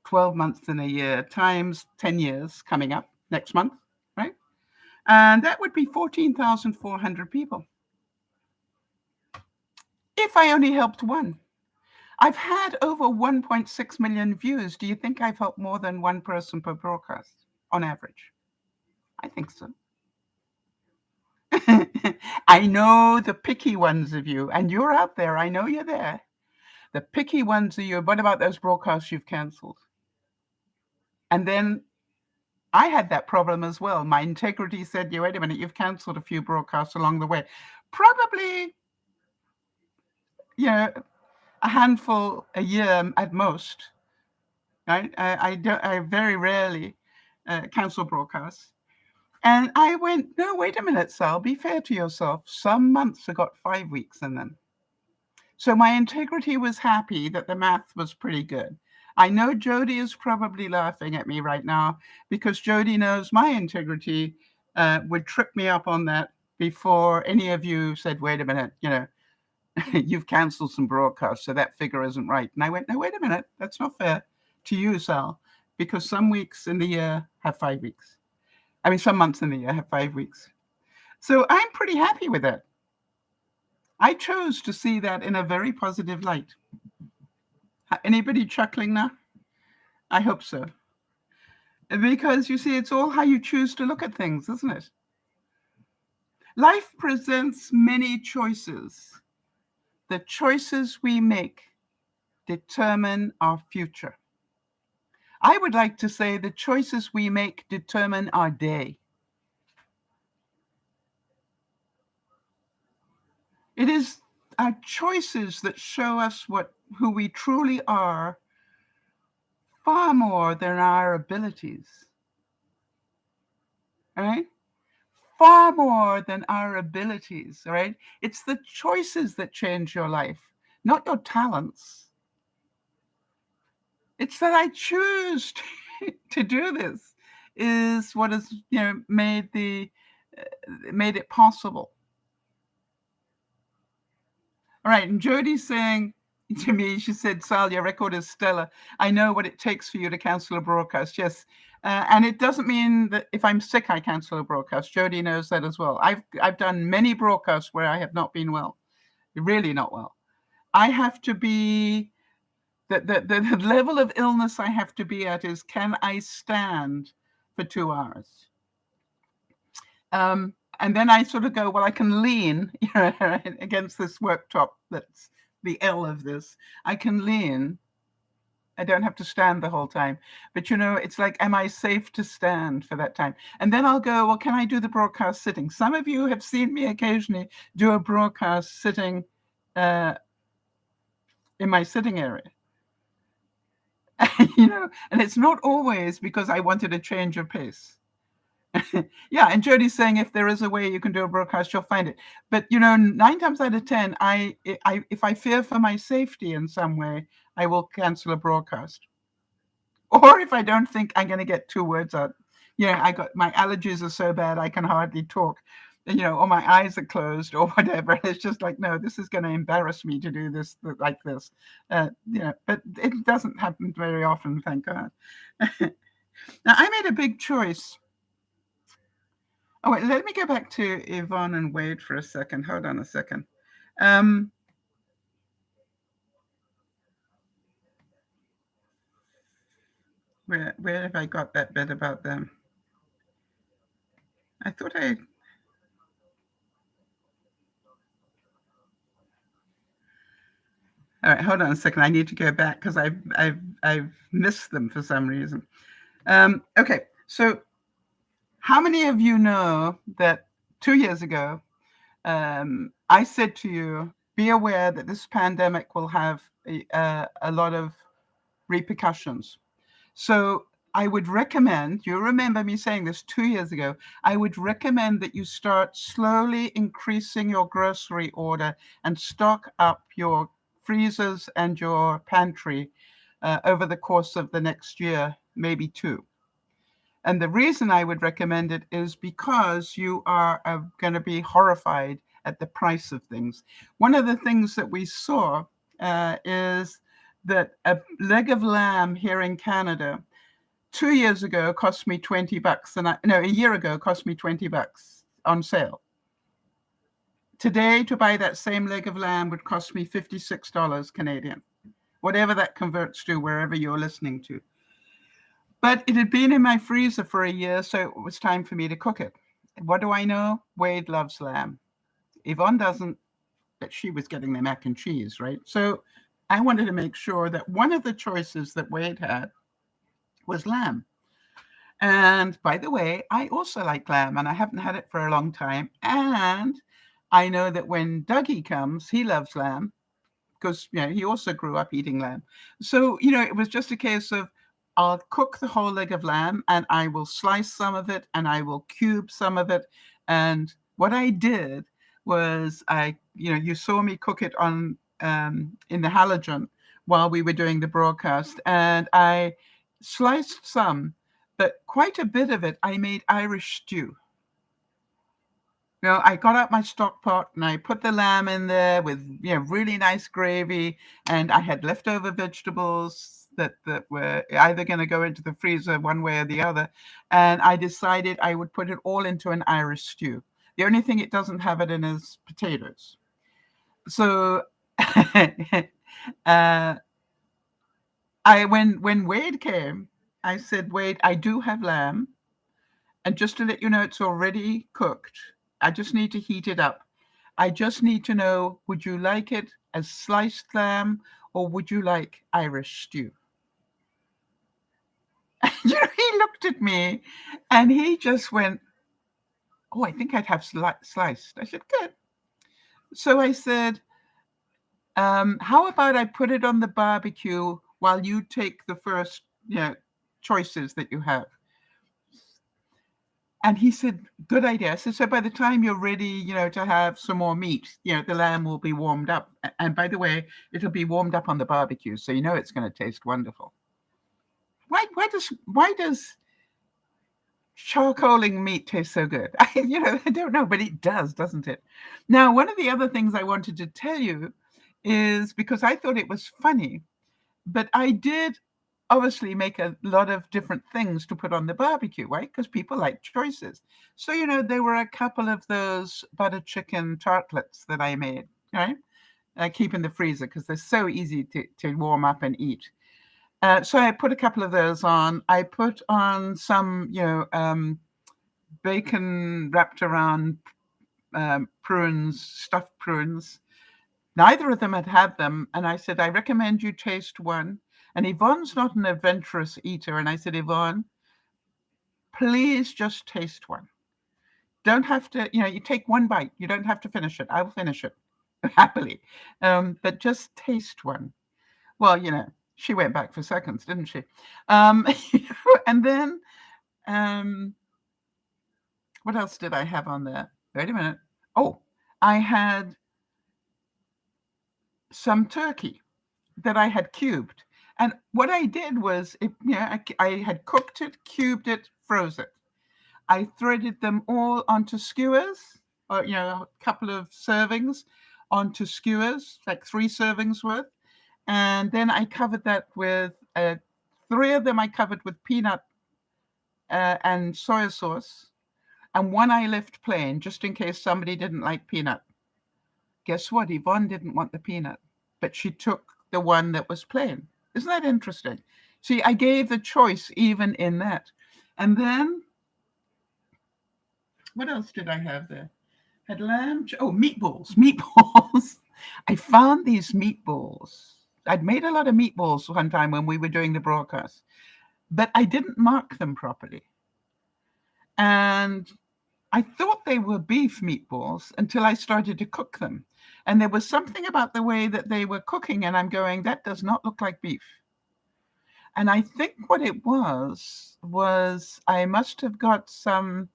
12 months in a year times 10 years coming up next month, right? And that would be 14,400 people. If I only helped one. I've had over 1.6 million views. Do you think I've helped more than one person per broadcast on average? I think so. I know the picky ones of you, and you're out there. I know you're there. The picky ones of you. What about those broadcasts you've canceled? And then I had that problem as well. My integrity said, wait a minute, you've canceled a few broadcasts along the way. Probably, a handful a year at most. Right? I very rarely cancel broadcasts. And I went, no, wait a minute, Sal, be fair to yourself. Some months have got 5 weeks in them. So my integrity was happy that the math was pretty good. I know Jody is probably laughing at me right now because Jody knows my integrity would trip me up on that before any of you said, wait a minute, you've canceled some broadcasts, so that figure isn't right. And I went, no, wait a minute, that's not fair to you, Sal, because some weeks in the year have 5 weeks. I mean, some months in the year have 5 weeks. So I'm pretty happy with that. I chose to see that in a very positive light. Anybody chuckling now? I hope so. Because you see, it's all how you choose to look at things, isn't it? Life presents many choices. The choices we make determine our future. I would like to say the choices we make determine our day. It is our choices that show us who we truly are far more than our abilities. Right? Far more than our abilities, right? It's the choices that change your life, not your talents. It's that I choose to do this is what has made it possible. All right, and Jody's saying to me, she said, Sal, your record is stellar. I know what it takes for you to cancel a broadcast. Yes. And it doesn't mean that if I'm sick, I cancel a broadcast. Jody knows that as well. I've done many broadcasts where I have not been well, really not well. I have to be, the level of illness I have to be at is, can I stand for 2 hours? And then I sort of go, well, I can lean against this worktop that's the L of this. I can lean. I don't have to stand the whole time. But, it's like, am I safe to stand for that time? And then I'll go, well, can I do the broadcast sitting? Some of you have seen me occasionally do a broadcast sitting in my sitting area. And it's not always because I wanted a change of pace. Yeah, and Jody's saying if there is a way you can do a broadcast, you'll find it. But 9 times out of 10, if I fear for my safety in some way, I will cancel a broadcast. Or if I don't think I'm going to get 2 words out, my allergies are so bad I can hardly talk, or my eyes are closed or whatever. It's just like, no, this is going to embarrass me to do this like this. But it doesn't happen very often, thank God. Now, I made a big choice. Oh, wait, let me go back to Yvonne and Wade for a second. Hold on a second. Where have I got that bit about them? I thought all right, hold on a second. I need to go back because I've missed them for some reason. Okay, so how many of you know that 2 years ago, I said to you, be aware that this pandemic will have a lot of repercussions. So I would recommend, you remember me saying this 2 years ago, I would recommend that you start slowly increasing your grocery order and stock up your freezers and your pantry over the course of the next year, maybe 2. And the reason I would recommend it is because you are going to be horrified at the price of things. One of the things that we saw is that a leg of lamb here in Canada 2 years ago cost me $20, and a year ago cost me $20 on sale. Today, to buy that same leg of lamb would cost me $56 Canadian, whatever that converts to wherever you're listening to. But it had been in my freezer for a year, so it was time for me to cook it. What do I know? Wade loves lamb. Yvonne doesn't, but she was getting the mac and cheese, right? So I wanted to make sure that one of the choices that Wade had was lamb. And by the way, I also like lamb, and I haven't had it for a long time. And I know that when Dougie comes, he loves lamb because he also grew up eating lamb. So it was just a case of I'll cook the whole leg of lamb, and I will slice some of it, and I will cube some of it. And what I did was you saw me cook it on in the Halogen while we were doing the broadcast, and I sliced some. But quite a bit of it, I made Irish stew. I got out my stock pot and I put the lamb in there with really nice gravy, and I had leftover vegetables that were either going to go into the freezer one way or the other, and I decided I would put it all into an Irish stew. The only thing it doesn't have it in is potatoes. So when Wade came, I said, Wade, I do have lamb. And just to let you know, it's already cooked. I just need to heat it up. I just need to know, would you like it as sliced lamb or would you like Irish stew? He looked at me and he just went, oh, I think I'd have sliced. I said, good. So I said, how about I put it on the barbecue while you take the first choices that you have? And he said, good idea. I said, so by the time you're ready, to have some more meat, the lamb will be warmed up. And by the way, it'll be warmed up on the barbecue. So it's going to taste wonderful. Why does charcoaling meat taste so good? I don't know, but it does, doesn't it? Now, one of the other things I wanted to tell you is because I thought it was funny, but I did obviously make a lot of different things to put on the barbecue, right? Because people like choices. So, there were a couple of those butter chicken tartlets that I made, right? I keep in the freezer because they're so easy to warm up and eat. So I put a couple of those on. I put on some, bacon wrapped around prunes, stuffed prunes. Neither of them had them. And I said, I recommend you taste one. And Yvonne's not an adventurous eater. And I said, Yvonne, please just taste one. Don't have to, you take one bite. You don't have to finish it. I will finish it happily. But just taste one. Well, she went back for seconds, didn't she? And then, what else did I have on there? Wait a minute. Oh, I had some turkey that I had cubed. And what I did was, I had cooked it, cubed it, froze it. I threaded them all onto skewers, or, a couple of servings onto skewers, like 3 servings worth. And then I covered that with 3 of them I covered with peanut and soy sauce. And one I left plain, just in case somebody didn't like peanut. Guess what? Yvonne didn't want the peanut, but she took the one that was plain. Isn't that interesting? See, I gave the choice even in that. And then, what else did I have there? Had lamb, meatballs. I found these meatballs. I'd made a lot of meatballs one time when we were doing the broadcast, but I didn't mark them properly. And I thought they were beef meatballs until I started to cook them. And there was something about the way that they were cooking, and I'm going, that does not look like beef. And I think what it was I must have got some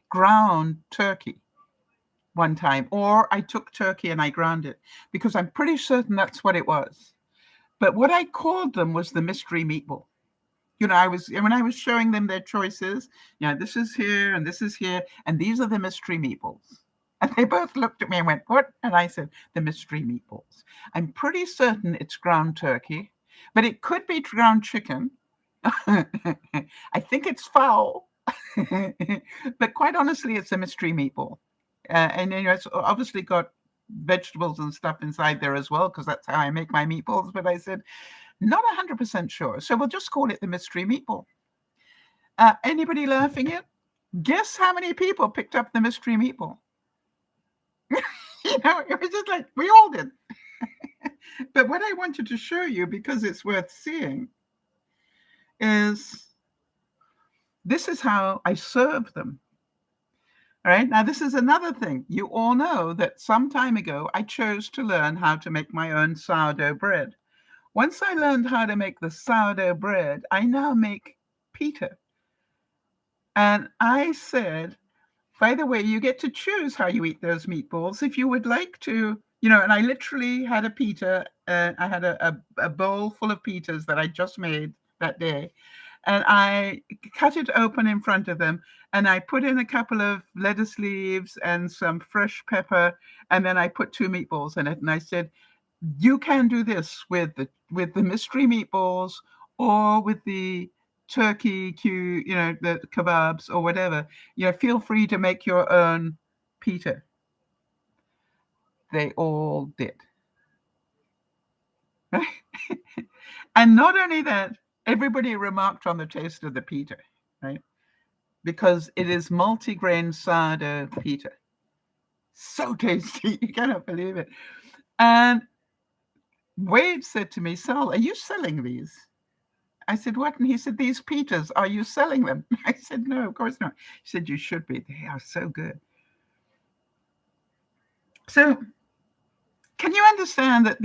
ground turkey one time, or I took turkey and I ground it, because I'm pretty certain that's what it was. But what I called them was the mystery meatball. When I was showing them their choices, this is here and this is here, and these are the mystery meatballs. And they both looked at me and went, "What?" And I said, "The mystery meatballs. I'm pretty certain it's ground turkey, but it could be ground chicken. I think it's fowl, but quite honestly, it's a mystery meatball. And it's obviously got vegetables and stuff inside there as well, because that's how I make my meatballs. But I said, not 100% sure. So we'll just call it the mystery meatball. Anybody laughing yet? Guess how many people picked up the mystery meatball? It was just like, we all did. But what I wanted to show you, because it's worth seeing, is this is how I serve them. All right. Now, this is another thing. You all know that some time ago, I chose to learn how to make my own sourdough bread. Once I learned how to make the sourdough bread, I now make pita. And I said, by the way, you get to choose how you eat those meatballs. If you would like to, and I literally had a pita. I had a bowl full of pitas that I just made that day. And I cut it open in front of them, and I put in a couple of lettuce leaves and some fresh pepper, and then I put 2 meatballs in it. And I said, you can do this with the mystery meatballs or with the turkey, the kebabs or whatever. Feel free to make your own pita. They all did. Right? And not only that, everybody remarked on the taste of the pita, right? Because it is multigrain sourdough pita. So tasty. You cannot believe it. And Wade said to me, "Sal, are you selling these?" I said, "What?" And he said, "These pitas, are you selling them?" I said, "No, of course not." He said, "You should be. They are so good." So can you understand that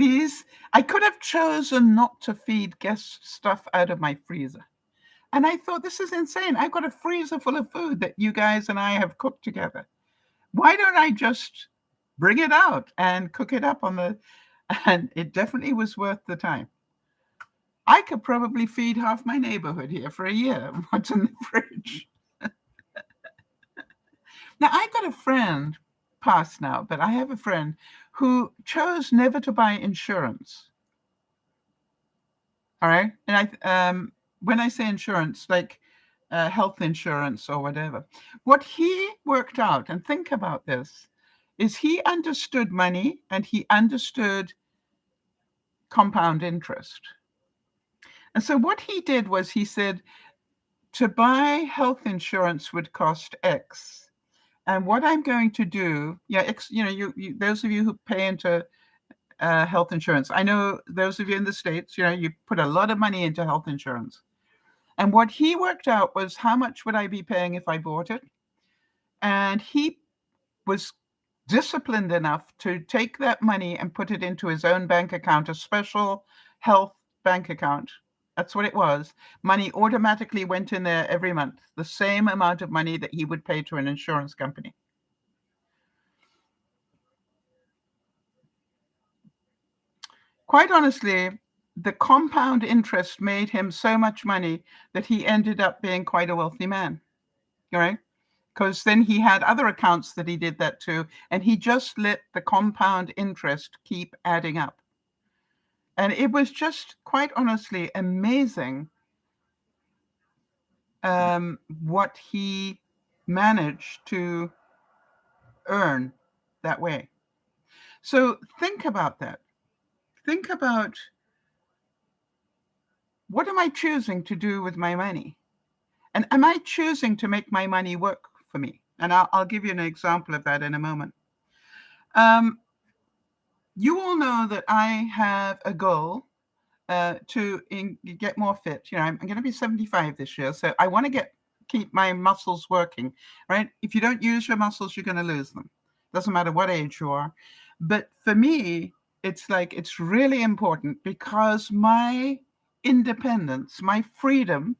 I could have chosen not to feed guests stuff out of my freezer. And I thought, this is insane. I've got a freezer full of food that you guys and I have cooked together. Why don't I just bring it out and cook it up and it definitely was worth the time. I could probably feed half my neighborhood here for a year. What's in the fridge? Now, I got a friend, passed now, but I have a friend who chose never to buy insurance. All right. And when I say insurance, like health insurance or whatever, what he worked out, and think about this, is he understood money and he understood compound interest. And so what he did was he said, to buy health insurance would cost X. And what I'm going to do, those of you who pay into health insurance, I know those of you in the States, you put a lot of money into health insurance. And what he worked out was, how much would I be paying if I bought it? And he was disciplined enough to take that money and put it into his own bank account, a special health bank account. That's what it was. Money automatically went in there every month, the same amount of money that he would pay to an insurance company. Quite honestly, the compound interest made him so much money that he ended up being quite a wealthy man. All right? Because then he had other accounts that he did that to, and he just let the compound interest keep adding up. And it was just, quite honestly, amazing what he managed to earn that way. So think about that. Think about, what am I choosing to do with my money? And am I choosing to make my money work for me? And I'll give you an example of that in a moment. You all know that I have a goal to get more fit. I'm going to be 75 this year, so I want to keep my muscles working, right? If you don't use your muscles, you're going to lose them. Doesn't matter what age you are. But for me, it's really important, because my independence, my freedom,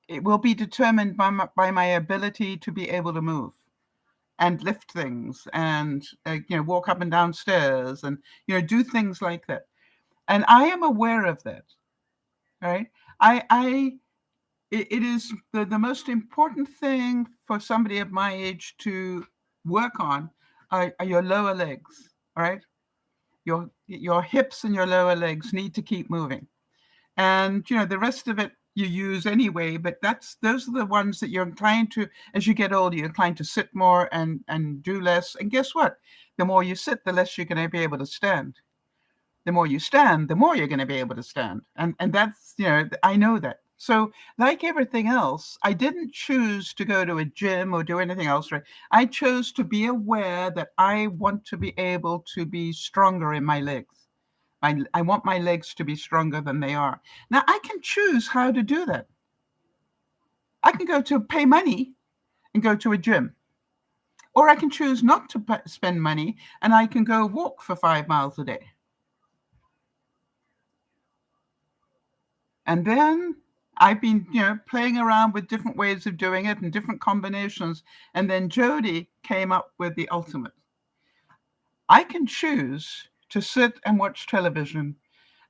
it will be determined by my ability to be able to move and lift things and walk up and down stairs and do things like that. And I am aware of that. Right? It is the most important thing for somebody of my age to work on are your lower legs, all right? Your hips and your lower legs need to keep moving. And the rest of it you use anyway, but those are the ones that you're inclined to. As you get older, you're inclined to sit more and do less. And guess what? The more you sit, the less you're going to be able to stand. The more you stand, the more you're going to be able to stand. And that's, I know that. So like everything else, I didn't choose to go to a gym or do anything else, right? I chose to be aware that I want to be able to be stronger in my legs. I want my legs to be stronger than they are. Now I can choose how to do that. I can go to pay money and go to a gym, or I can choose not to spend money and I can go walk for 5 miles a day. And then I've been, playing around with different ways of doing it and different combinations. And then Jody came up with the ultimate. I can choose to sit and watch television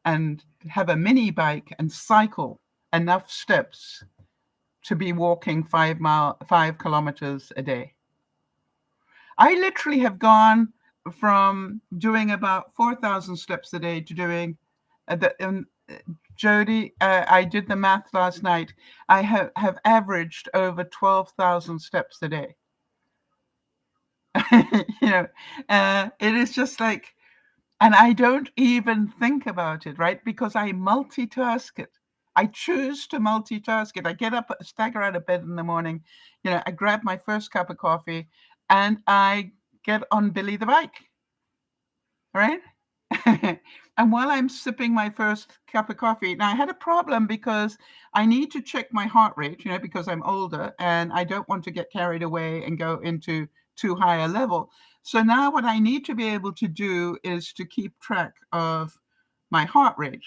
and have a mini bike and cycle enough steps to be walking 5 kilometers a day. I literally have gone from doing about 4,000 steps a day to doing Jody, I did the math last night. I have averaged over 12,000 steps a day. It is just like, and I don't even think about it, right? Because I multitask it. I choose to multitask it. I get up, stagger out of bed in the morning. I grab my first cup of coffee and I get on Billy the bike, right? And while I'm sipping my first cup of coffee, now I had a problem because I need to check my heart rate, because I'm older and I don't want to get carried away and go into too high a level. So now what I need to be able to do is to keep track of my heart rate.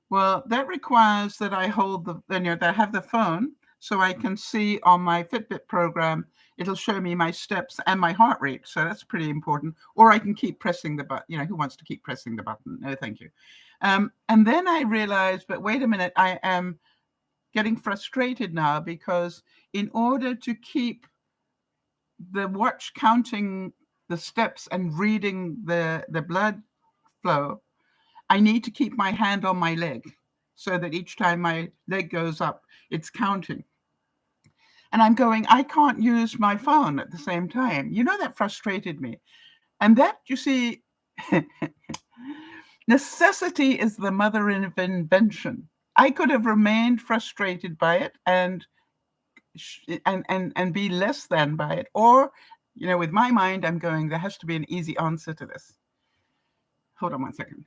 Well, that requires that I hold that I have the phone so I can see on my Fitbit program, it'll show me my steps and my heart rate. So that's pretty important. Or I can keep pressing the button. Who wants to keep pressing the button? No, thank you. And then I realized, but wait a minute, I am getting frustrated now because in order to keep the watch counting the steps and reading the blood flow, I need to keep my hand on my leg so that each time my leg goes up, it's counting. And I'm going, I can't use my phone at the same time. That frustrated me. And that, you see, necessity is the mother of invention. I could have remained frustrated by it and be less than by it. Or, with my mind, I'm going, there has to be an easy answer to this. Hold on one second.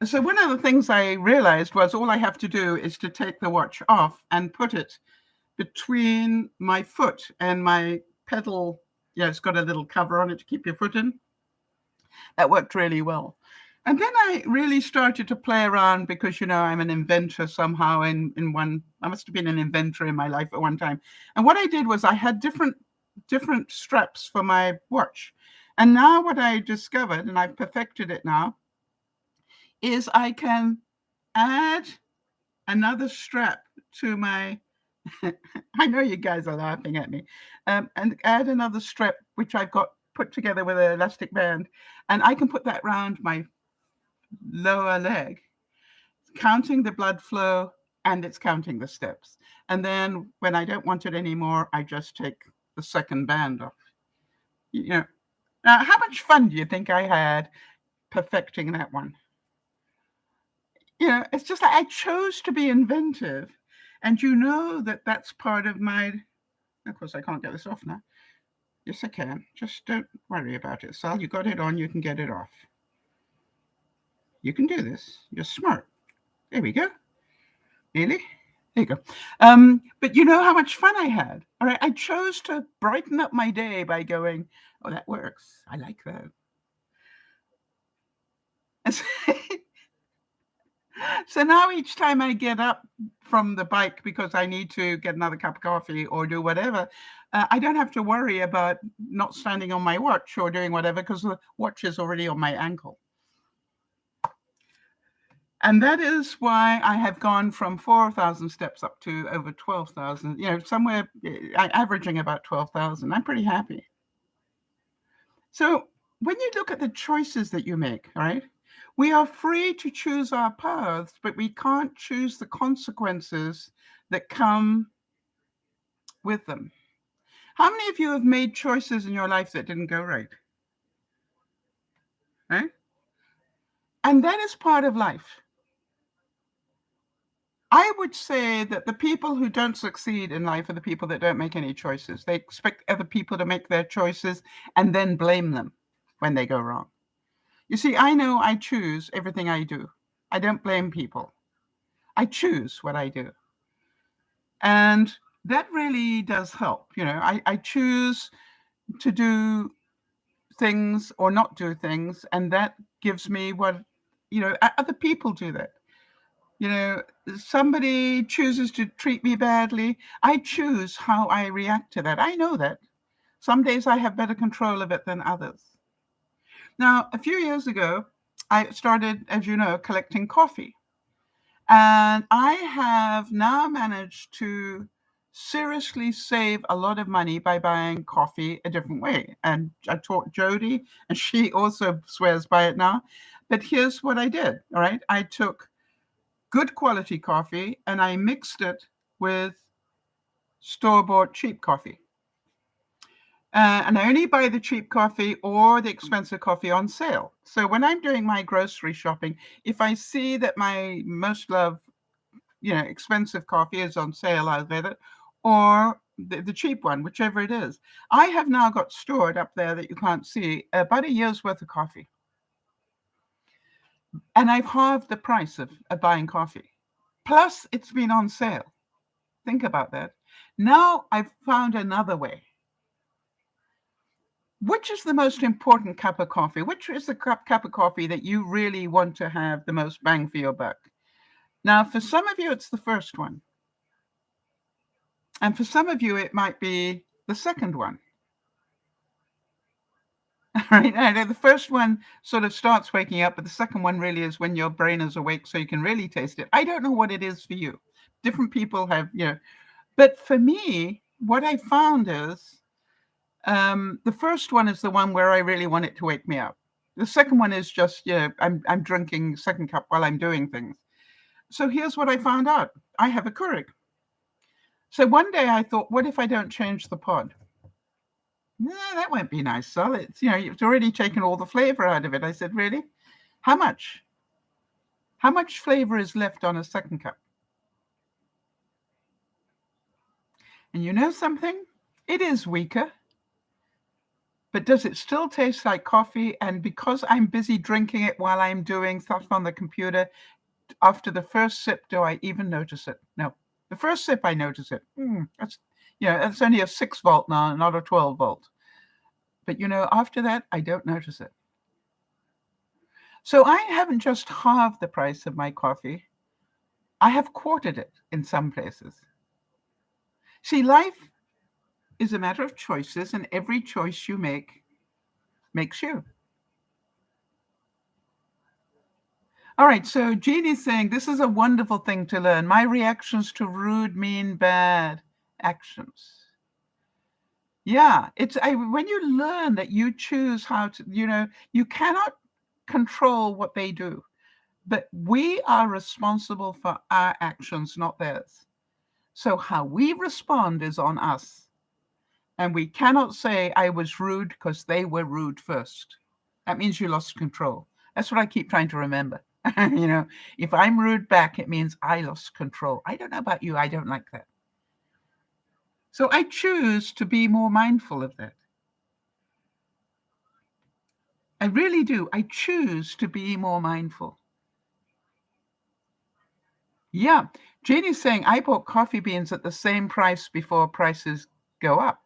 So one of the things I realized was all I have to do is to take the watch off and put it between my foot and my pedal. It's got a little cover on it to keep your foot in. That worked really well. And then I really started to play around because, I'm an inventor somehow I must have been an inventor in my life at one time. And what I did was I had different straps for my watch. And now what I discovered, and I've perfected it now, is I can add another strap to my, I know you guys are laughing at me, and add another strap, which I've got put together with an elastic band, and I can put that around my lower leg, counting the blood flow, and it's counting the steps. And then when I don't want it anymore, I just take the second band off. Now, how much fun do you think I had perfecting that one? It's just like I chose to be inventive. And that's part of my, of course, I can't get this off now. Yes, I can. Just don't worry about it. Sal, you got it on, you can get it off. You can do this. You're smart. There we go. Nearly. There you go. But you know how much fun I had. All right. I chose to brighten up my day by going, oh, that works. I like that. So now each time I get up from the bike because I need to get another cup of coffee or do whatever, I don't have to worry about not standing on my watch or doing whatever because the watch is already on my ankle. And that is why I have gone from 4,000 steps up to over 12,000, somewhere averaging about 12,000. I'm pretty happy. So when you look at the choices that you make, right, we are free to choose our paths, but we can't choose the consequences that come with them. How many of you have made choices in your life that didn't go right? Right? And that is part of life. I would say that the people who don't succeed in life are the people that don't make any choices. They expect other people to make their choices and then blame them when they go wrong. You see, I know I choose everything I do. I don't blame people. I choose what I do. And that really does help. I choose to do things or not do things, and that gives me what, other people do that. Somebody chooses to treat me badly. I choose how I react to that. I know that. Some days I have better control of it than others. Now, a few years ago, I started, as you know, collecting coffee. And I have now managed to seriously save a lot of money by buying coffee a different way. And I taught Jody, and she also swears by it now. But here's what I did, all right? I took good quality coffee and I mixed it with store-bought cheap coffee. And I only buy the cheap coffee or the expensive coffee on sale. So when I'm doing my grocery shopping, if I see that my most loved, expensive coffee is on sale, I'll get it, or the cheap one, whichever it is. I have now got stored up there that you can't see about a year's worth of coffee. And I've halved the price of buying coffee. Plus, it's been on sale. Think about that. Now I've found another way. Which is the most important cup of coffee? Which is the cup of coffee that you really want to have the most bang for your buck? Now, for some of you, it's the first one. And for some of you, it might be the second one. Right? Now, the first one sort of starts waking up, but the second one really is when your brain is awake so you can really taste it. I don't know what it is for you. Different people have, but for me, what I found is the first one is the one where I really want it to wake me up. The second one is just, I'm drinking second cup while I'm doing things. So here's what I found out. I have a Keurig. So one day I thought, what if I don't change the pod? No, that won't be nice, Sal. It's, it's already taken all the flavor out of it. I said, really? How much? How much flavor is left on a second cup? And you know something? It is weaker. But does it still taste like coffee? And because I'm busy drinking it while I'm doing stuff on the computer, after the first sip, do I even notice it? No. The first sip, I notice it. It's only a 6 volt now, not a 12 volt. But, after that, I don't notice it. So I haven't just halved the price of my coffee. I have quartered it in some places. See, life is a matter of choices, and every choice you make makes you. All right, so Jeannie's saying, this is a wonderful thing to learn. My reactions to rude, mean, bad actions. Yeah, when you learn that you choose how to, you cannot control what they do, but we are responsible for our actions, not theirs. So how we respond is on us. And we cannot say I was rude because they were rude first. That means you lost control. That's what I keep trying to remember. If I'm rude back, it means I lost control. I don't know about you. I don't like that. So I choose to be more mindful of that. I really do. I choose to be more mindful. Yeah. Janie's saying, I bought coffee beans at the same price before prices go up.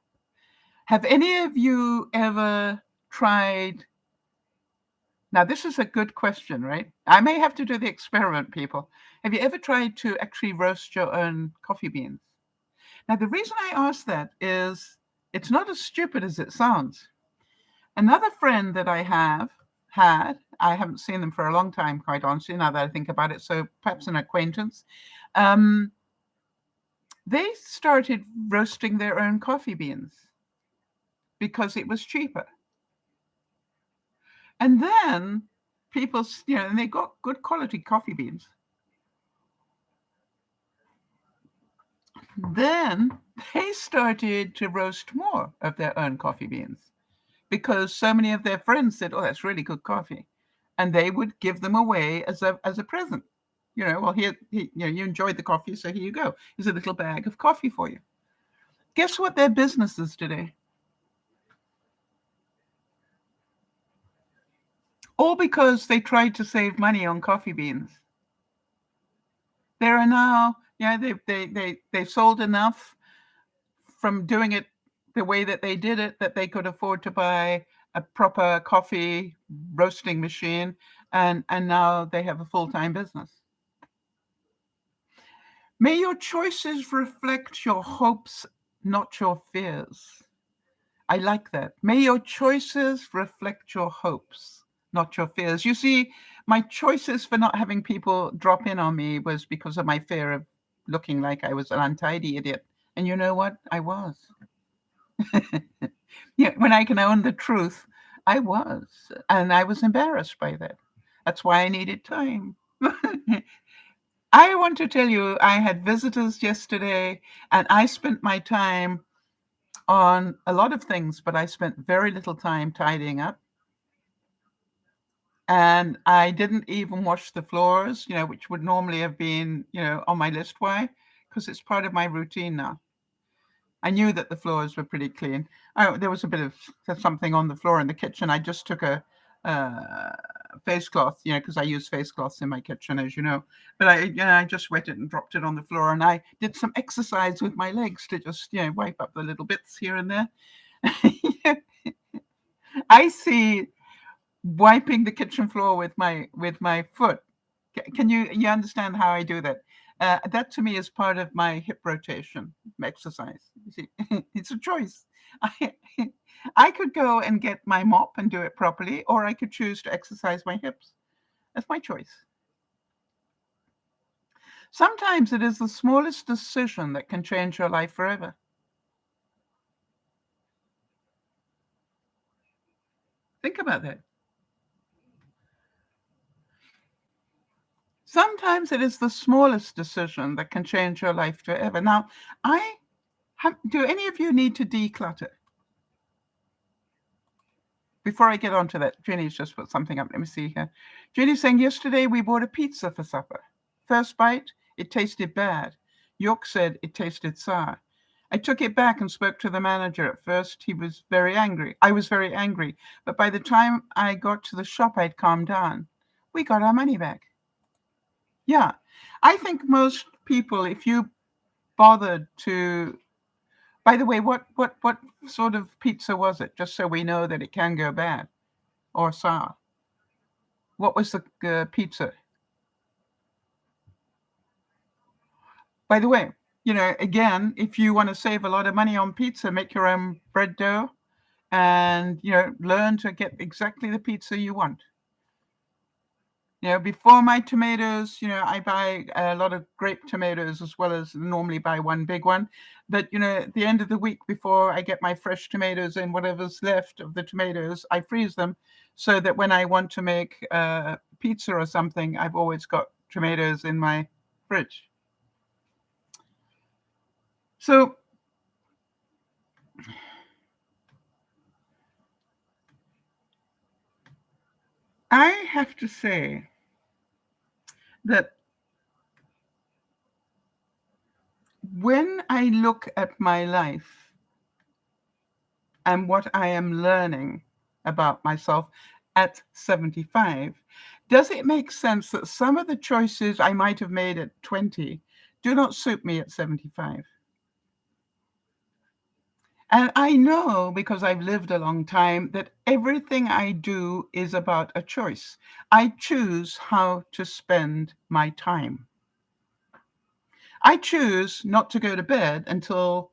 Have any of you ever tried Now, this is a good question, right? I may have to do the experiment, people. Have you ever tried to actually roast your own coffee beans? Now, the reason I ask that is it's not as stupid as it sounds. Another friend that I haven't seen them for a long time, quite honestly, now that I think about it, so perhaps an acquaintance. Um, they started roasting their own coffee beans because it was cheaper. And then people, and they got good quality coffee beans. Then they started to roast more of their own coffee beans because so many of their friends said, "Oh, that's really good coffee," and they would give them away as a present. Well, you enjoyed the coffee, so here you go. Here's a little bag of coffee for you. Guess what their business is today? All because they tried to save money on coffee beans. There are now, they've sold enough from doing it the way that they did it that they could afford to buy a proper coffee roasting machine, and now they have a full-time business. May your choices reflect your hopes, not your fears. I like that. May your choices reflect your hopes, not your fears. You see, my choices for not having people drop in on me was because of my fear of looking like I was an untidy idiot. And you know what? I was. Yeah, when I can own the truth, I was. And I was embarrassed by that. That's why I needed time. I want to tell you, I had visitors yesterday, and I spent my time on a lot of things, but I spent very little time tidying up. And I didn't even wash the floors, which would normally have been, on my list. Why? Because it's part of my routine now. I knew that the floors were pretty clean. Oh, there was a bit of something on the floor in the kitchen. I just took a uh, face cloth, because I use face cloths in my kitchen, as you know. But I just wet it and dropped it on the floor, and I did some exercise with my legs to just, wipe up the little bits here and there. I see wiping the kitchen floor with my foot. Can you understand how I do that? That to me is part of my hip rotation exercise. You see, it's a choice. I, I could go and get my mop and do it properly, or I could choose to exercise my hips. That's my choice. Sometimes it is the smallest decision that can change your life forever. Think about that. Sometimes it is the smallest decision that can change your life forever. Now, do any of you need to declutter? Before I get on to that, Jenny's just put something up. Let me see here. Jenny's saying, yesterday we bought a pizza for supper. First bite, it tasted bad. York said it tasted sour. I took it back and spoke to the manager. At first, he was very angry. I was very angry. But by the time I got to the shop, I'd calmed down. We got our money back. Yeah. I think most people, if you bothered to, by the way, what sort of pizza was it? Just so we know that it can go bad or sour. What was the pizza? By the way, again, if you want to save a lot of money on pizza, make your own bread dough and, learn to get exactly the pizza you want. Before my tomatoes, I buy a lot of grape tomatoes as well as normally buy one big one. But, at the end of the week before I get my fresh tomatoes and whatever's left of the tomatoes, I freeze them so that when I want to make pizza or something, I've always got tomatoes in my fridge. So I have to say that when I look at my life and what I am learning about myself at 75, does it make sense that some of the choices I might have made at 20 do not suit me at 75? And I know, because I've lived a long time, that everything I do is about a choice. I choose how to spend my time. I choose not to go to bed until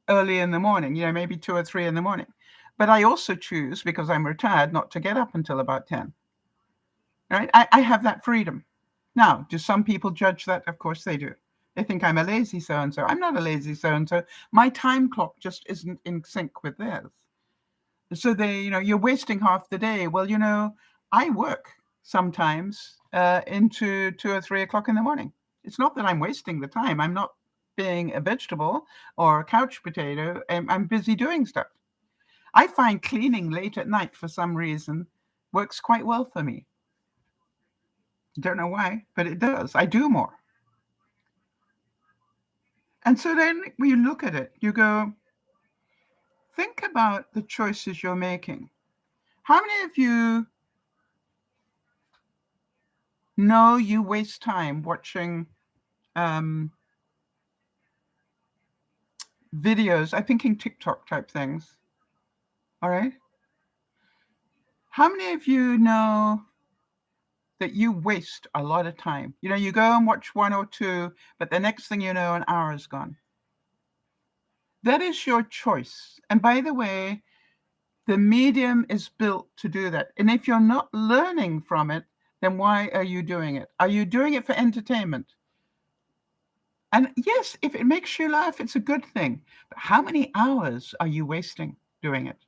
early in the morning, maybe 2 or 3 in the morning. But I also choose, because I'm retired, not to get up until about 10. Right? I have that freedom. Now, do some people judge that? Of course they do. They think I'm a lazy so-and-so. I'm not a lazy so-and-so. My time clock just isn't in sync with theirs. So you're wasting half the day. Well, I work sometimes into 2 or 3 o'clock in the morning. It's not that I'm wasting the time. I'm not being a vegetable or a couch potato. I'm busy doing stuff. I find cleaning late at night, for some reason, works quite well for me. Don't know why, but it does. I do more. And so then when you look at it, you go, think about the choices you're making. How many of you know you waste time watching videos? I'm thinking TikTok type things. All right. How many of you know that you waste a lot of time? You go and watch one or two, but the next thing you know, an hour is gone. That is your choice. And by the way, the medium is built to do that. And if you're not learning from it, then why are you doing it? Are you doing it for entertainment? And yes, if it makes you laugh, it's a good thing. But how many hours are you wasting doing it?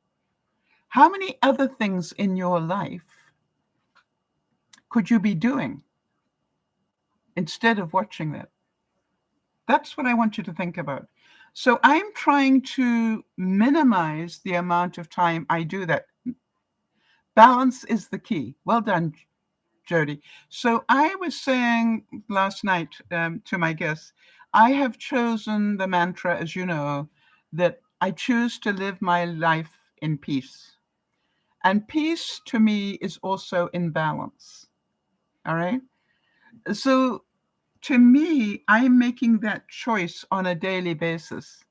How many other things in your life could you be doing instead of watching that? That's what I want you to think about. So I'm trying to minimize the amount of time I do that. Balance is the key. Well done, Jody. So I was saying last night to my guests, I have chosen the mantra, as you know, that I choose to live my life in peace. And peace to me is also in balance. All right. So to me, I'm making that choice on a daily basis.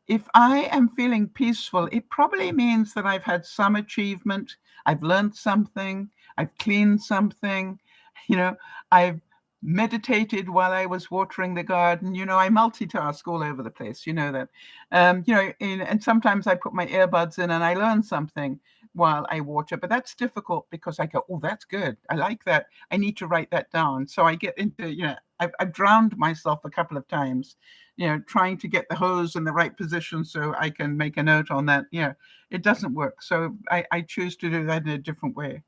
If I am feeling peaceful, it probably means that I've had some achievement, I've learned something, I've cleaned something, you know, I've meditated while I was watering the garden. I multitask all over the place. You know that. And sometimes I put my earbuds in and I learn something while I water, but that's difficult because I go, oh, that's good. I like that. I need to write that down. So I get into, I've drowned myself a couple of times, trying to get the hose in the right position so I can make a note on that. It doesn't work. So I choose to do that in a different way.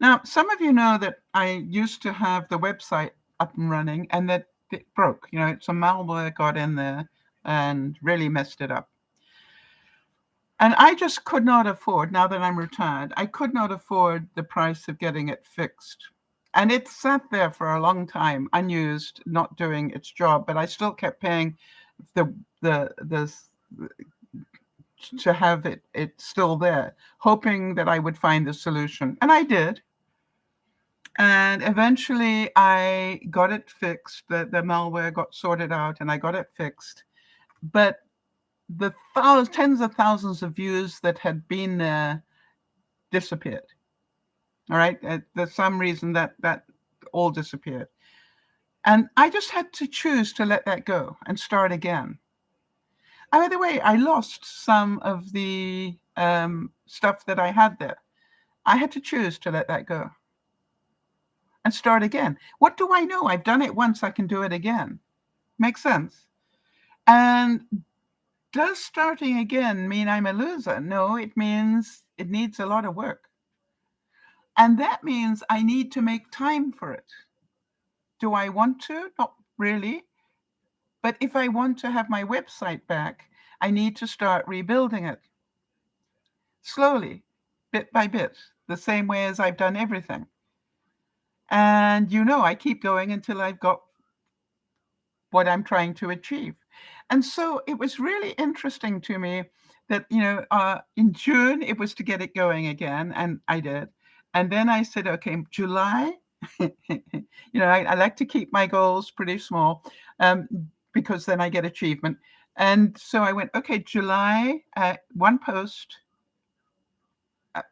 Now, some of you know that I used to have the website up and running and that it broke. Some malware got in there and really messed it up. And I just could not afford, now that I'm retired, I could not afford the price of getting it fixed. And it sat there for a long time, unused, not doing its job, but I still kept paying the to have it still there, hoping that I would find the solution. And I did. And eventually I got it fixed. The malware got sorted out and I got it fixed. But the tens of thousands of views that had been there disappeared. All right. There's some reason that all disappeared. And I just had to choose to let that go and start again. And by the way, I lost some of the stuff that I had there. I had to choose to let that go and start again. What do I know? I've done it once. I can do it again. Makes sense. And does starting again mean I'm a loser? No, it means it needs a lot of work. And that means I need to make time for it. Do I want to? Not really. But if I want to have my website back, I need to start rebuilding it slowly, bit by bit, the same way as I've done everything. And I keep going until I've got what I'm trying to achieve. And so it was really interesting to me that, in June, it was to get it going again, and I did. And then I said, okay, July, I like to keep my goals pretty small because then I get achievement. And so I went, okay, July, one post,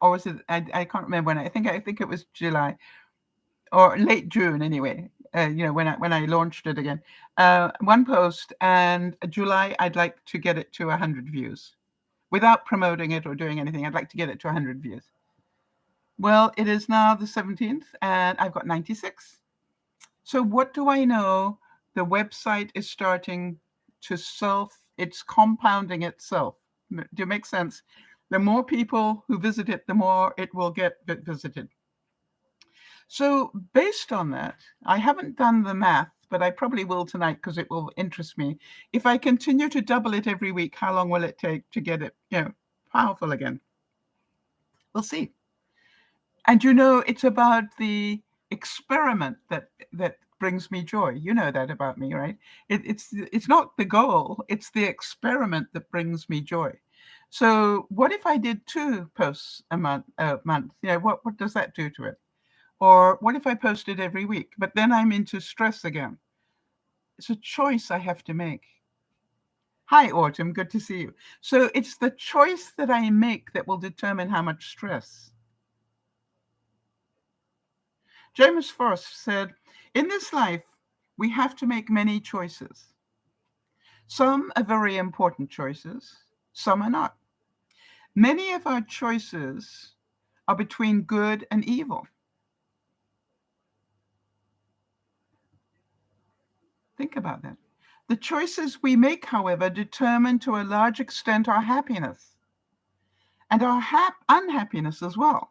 or was it? I can't remember when. I think it was July or late June anyway. When I launched it again, one post, and July I'd like to get it to 100 views, without promoting it or doing anything. I'd like to get it to 100 views. Well, it is now the 17th, and I've got 96. So what do I know? The website is starting to it's compounding itself. Do it make sense? The more people who visit it, the more it will get visited. So based on that, I haven't done the math, but I probably will tonight because it will interest me. If I continue to double it every week, how long will it take to get it, powerful again? We'll see. And it's about the experiment that brings me joy. You know that about me, right? It's not the goal, it's the experiment that brings me joy. So what if I did 2 posts a month? What does that do to it? Or what if I posted every week? But then I'm into stress again. It's a choice I have to make. Hi, Autumn. Good to see you. So it's the choice that I make that will determine how much stress. James Forrest said, in this life, we have to make many choices. Some are very important choices, some are not. Many of our choices are between good and evil. Think about that. The choices we make, however, determine to a large extent our happiness and our unhappiness as well.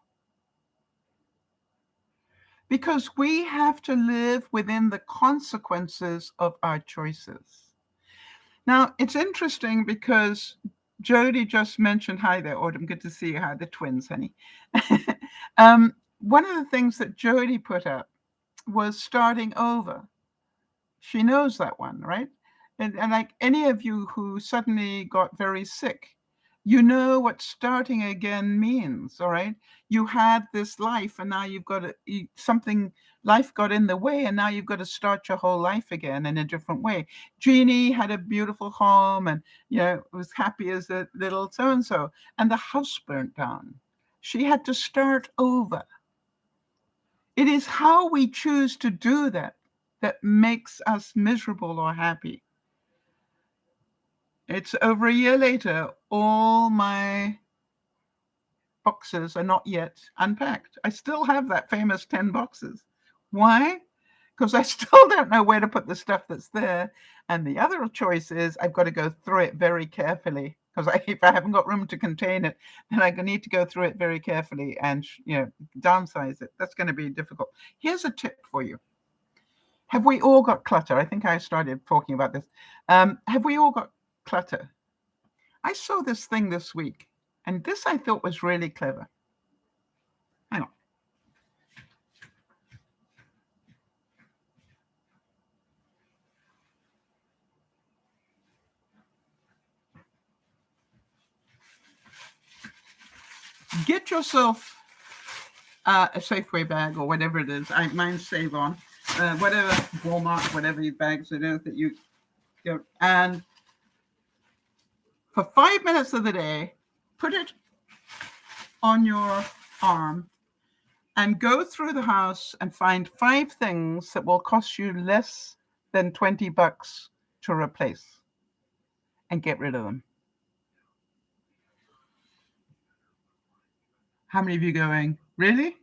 Because we have to live within the consequences of our choices. Now, it's interesting because Jody just mentioned, hi there, Autumn, good to see you. Hi, the twins, honey. One of the things that Jody put up was starting over. She knows that one, right? And like any of you who suddenly got very sick, you know what starting again means, all right? You had this life and now you've got life got in the way and now you've got to start your whole life again in a different way. Jeannie had a beautiful home and, was happy as a little so-and-so, and the house burnt down. She had to start over. It is how we choose to do that makes us miserable or happy. It's over a year later, all my boxes are not yet unpacked. I still have that famous 10 boxes. Why? Because I still don't know where to put the stuff that's there. And the other choice is I've got to go through it very carefully, because if I haven't got room to contain it, then I need to go through it very carefully and downsize it. That's going to be difficult. Here's a tip for you. Have we all got clutter? I think I started talking about this. Have we all got clutter? I saw this thing this week, and this I thought was really clever. Hang on. Get yourself a Safeway bag or whatever it is. Mine's Save On. Whatever, Walmart, whatever your bags it is that you go. And for 5 minutes of the day, put it on your arm and go through the house and find 5 things that will cost you less than $20 to replace and get rid of them. How many of you going, really?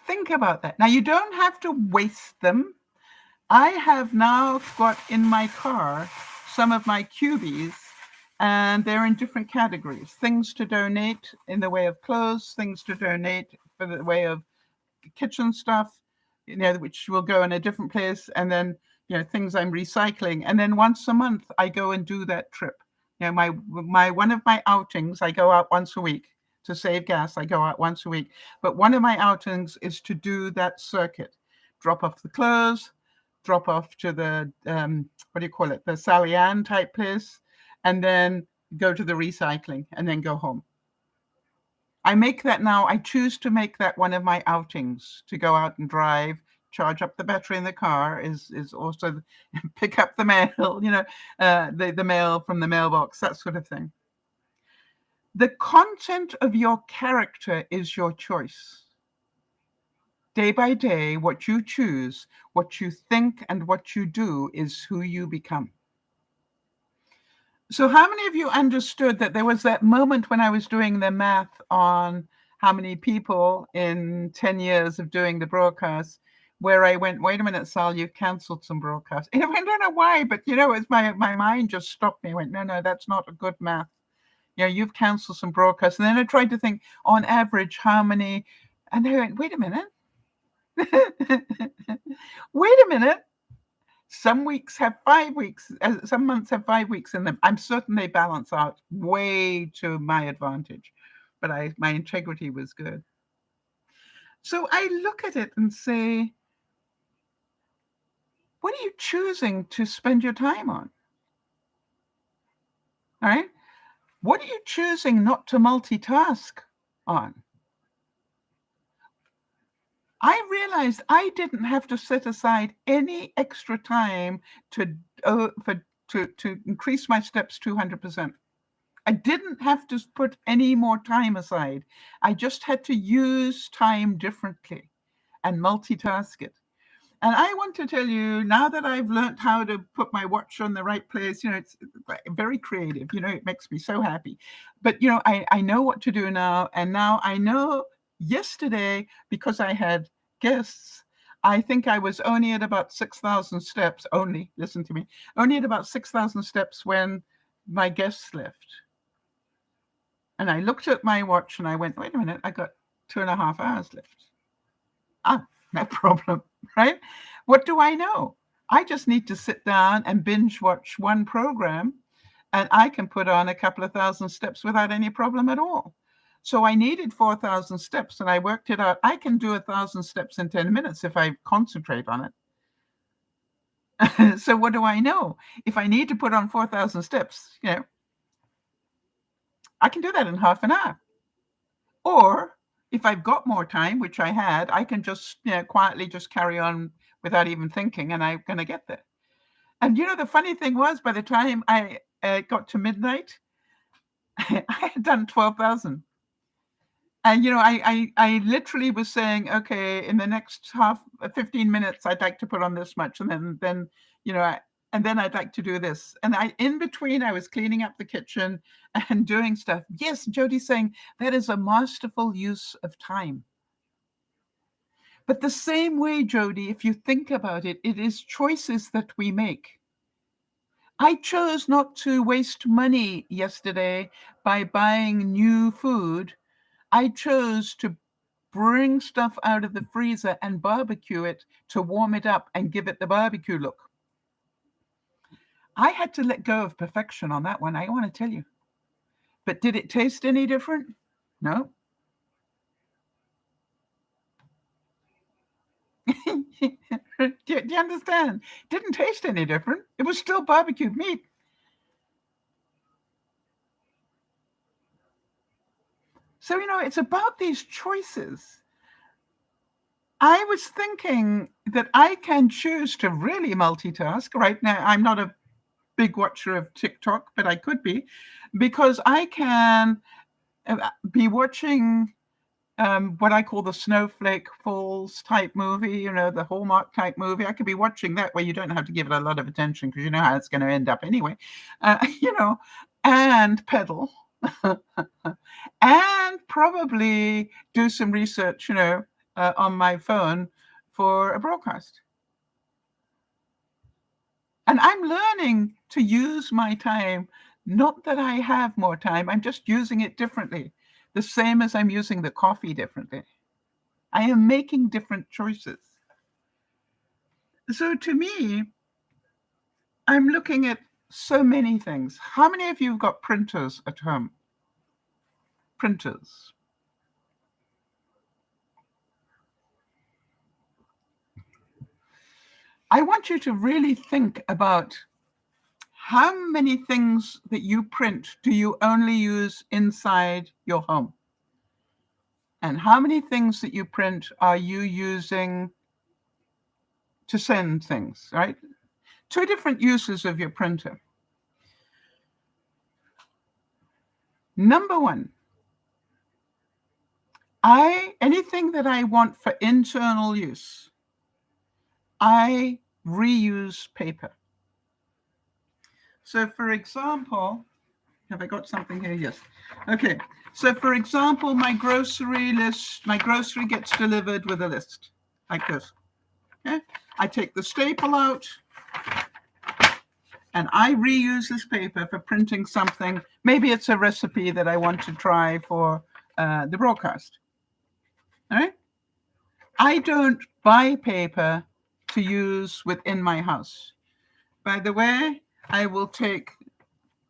Think about that. Now, you don't have to waste them. I have now got in my car some of my cubies, and they're in different categories. Things to donate in the way of clothes, things to donate for the way of kitchen stuff, which will go in a different place, and then, things I'm recycling. And then once a month, I go and do that trip. One of my outings, I go out once a week. To save gas, I go out once a week. But one of my outings is to do that circuit. Drop off the clothes, drop off to the, the Sally Ann type place, and then go to the recycling, and then go home. I make that now. I choose to make that one of my outings, to go out and drive charge up the battery in the car is also pick up the mail, the mail from the mailbox, that sort of thing. The content of your character is your choice. Day by day, what you choose, what you think, and what you do is who you become. So how many of you understood that there was that moment when I was doing the math on how many people in 10 years of doing the broadcast where I went, wait a minute, Sal, you've canceled some broadcasts. And I don't know why, but it's my mind just stopped me. I went, no, that's not a good math. You've canceled some broadcasts. And then I tried to think on average how many, and I went, wait a minute. Wait a minute. Some weeks have 5 weeks, some months have 5 weeks in them. I'm certain they balance out way to my advantage, but my integrity was good. So I look at it and say, what are you choosing to spend your time on? All right? What are you choosing not to multitask on? I realized I didn't have to set aside any extra time to increase my steps 200%. I didn't have to put any more time aside. I just had to use time differently and multitask it. And I want to tell you, now that I've learned how to put my watch on the right place, it's very creative. It makes me so happy. But, I know what to do now. And now I know yesterday, because I had guests, I think I was only at about 6,000 steps, listen to me, only at about 6,000 steps when my guests left. And I looked at my watch and I went, wait a minute, I got 2.5 hours left. No problem, right? What do I know? I just need to sit down and binge watch one program, and I can put on a couple of thousand steps without any problem at all. So I needed 4,000 steps, and I worked it out. I can do 1,000 steps in 10 minutes if I concentrate on it. So what do I know? If I need to put on 4,000 steps, I can do that in half an hour. Or if I've got more time, which I had, I can just quietly just carry on without even thinking, and I'm going to get there. And the funny thing was, by the time I got to midnight, I had done 12,000. And I literally was saying, okay, in the next 15 minutes, I'd like to put on this much, and then and then I'd like to do this. And in between, I was cleaning up the kitchen and doing stuff. Yes, Jody's saying that is a masterful use of time. But the same way, Jody, if you think about it, it is choices that we make. I chose not to waste money yesterday by buying new food. I chose to bring stuff out of the freezer and barbecue it to warm it up and give it the barbecue look. I had to let go of perfection on that one, I want to tell you. But did it taste any different? No. Do you understand? Didn't taste any different. It was still barbecued meat. So, it's about these choices. I was thinking that I can choose to really multitask. Right now, I'm not a big watcher of TikTok, but I could be, because I can be watching what I call the Snowflake Falls type movie, the Hallmark type movie. I could be watching that where you don't have to give it a lot of attention because you know how it's going to end up anyway, and pedal and probably do some research, on my phone for a broadcast. And I'm learning to use my time. Not that I have more time, I'm just using it differently. The same as I'm using the coffee differently. I am making different choices. So to me, I'm looking at so many things. How many of you have got printers at home? Printers. I want you to really think about how many things that you print do you only use inside your home? And how many things that you print are you using to send things, right? Two different uses of your printer. Number one, anything that I want for internal use, I reuse paper. So for example, have I got something here? Yes. Okay. So for example, my grocery gets delivered with a list like this. Okay. I take the staple out and I reuse this paper for printing something. Maybe it's a recipe that I want to try for the broadcast. All right. I don't buy paper to use within my house. By the way, I will take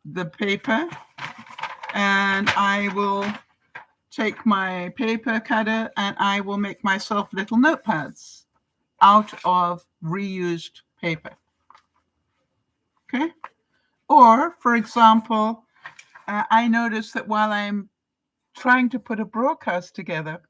the paper and I will take my paper cutter and I will make myself little notepads out of reused paper. Okay? Or, for example, I notice that while I'm trying to put a broadcast together,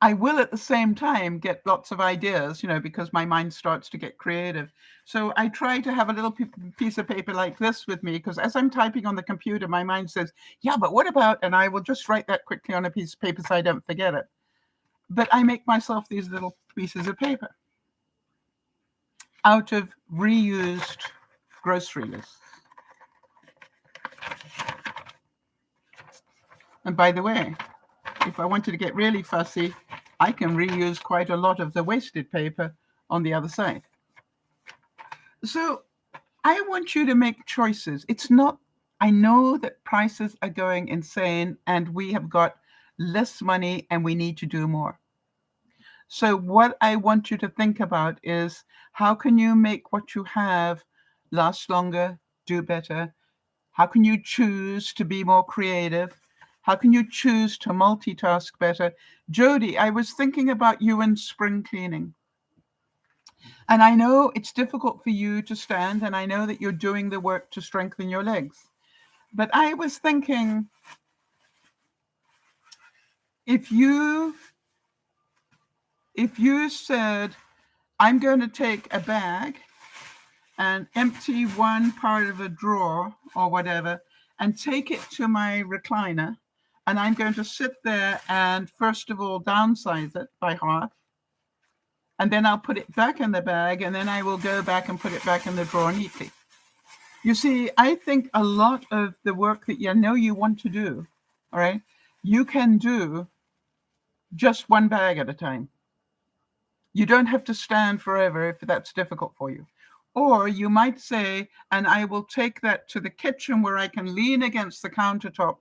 I will at the same time get lots of ideas, because my mind starts to get creative. So I try to have a little piece of paper like this with me, because as I'm typing on the computer, my mind says, yeah, but what about, and I will just write that quickly on a piece of paper so I don't forget it. But I make myself these little pieces of paper out of reused grocery lists. And by the way, if I wanted to get really fussy, I can reuse quite a lot of the wasted paper on the other side. So I want you to make choices. I know that prices are going insane and we have got less money and we need to do more. So what I want you to think about is, how can you make what you have last longer, do better? How can you choose to be more creative? How can you choose to multitask better? Jody, I was thinking about you in spring cleaning. And I know it's difficult for you to stand, and I know that you're doing the work to strengthen your legs. But I was thinking, if you said, I'm going to take a bag and empty one part of a drawer or whatever and take it to my recliner, and I'm going to sit there and first of all downsize it by half, and then I'll put it back in the bag, and then I will go back and put it back in the drawer neatly. You see, I think a lot of the work that you know you want to do, all right, you can do just one bag at a time. You don't have to stand forever if that's difficult for you. Or you might say, and I will take that to the kitchen where I can lean against the countertop,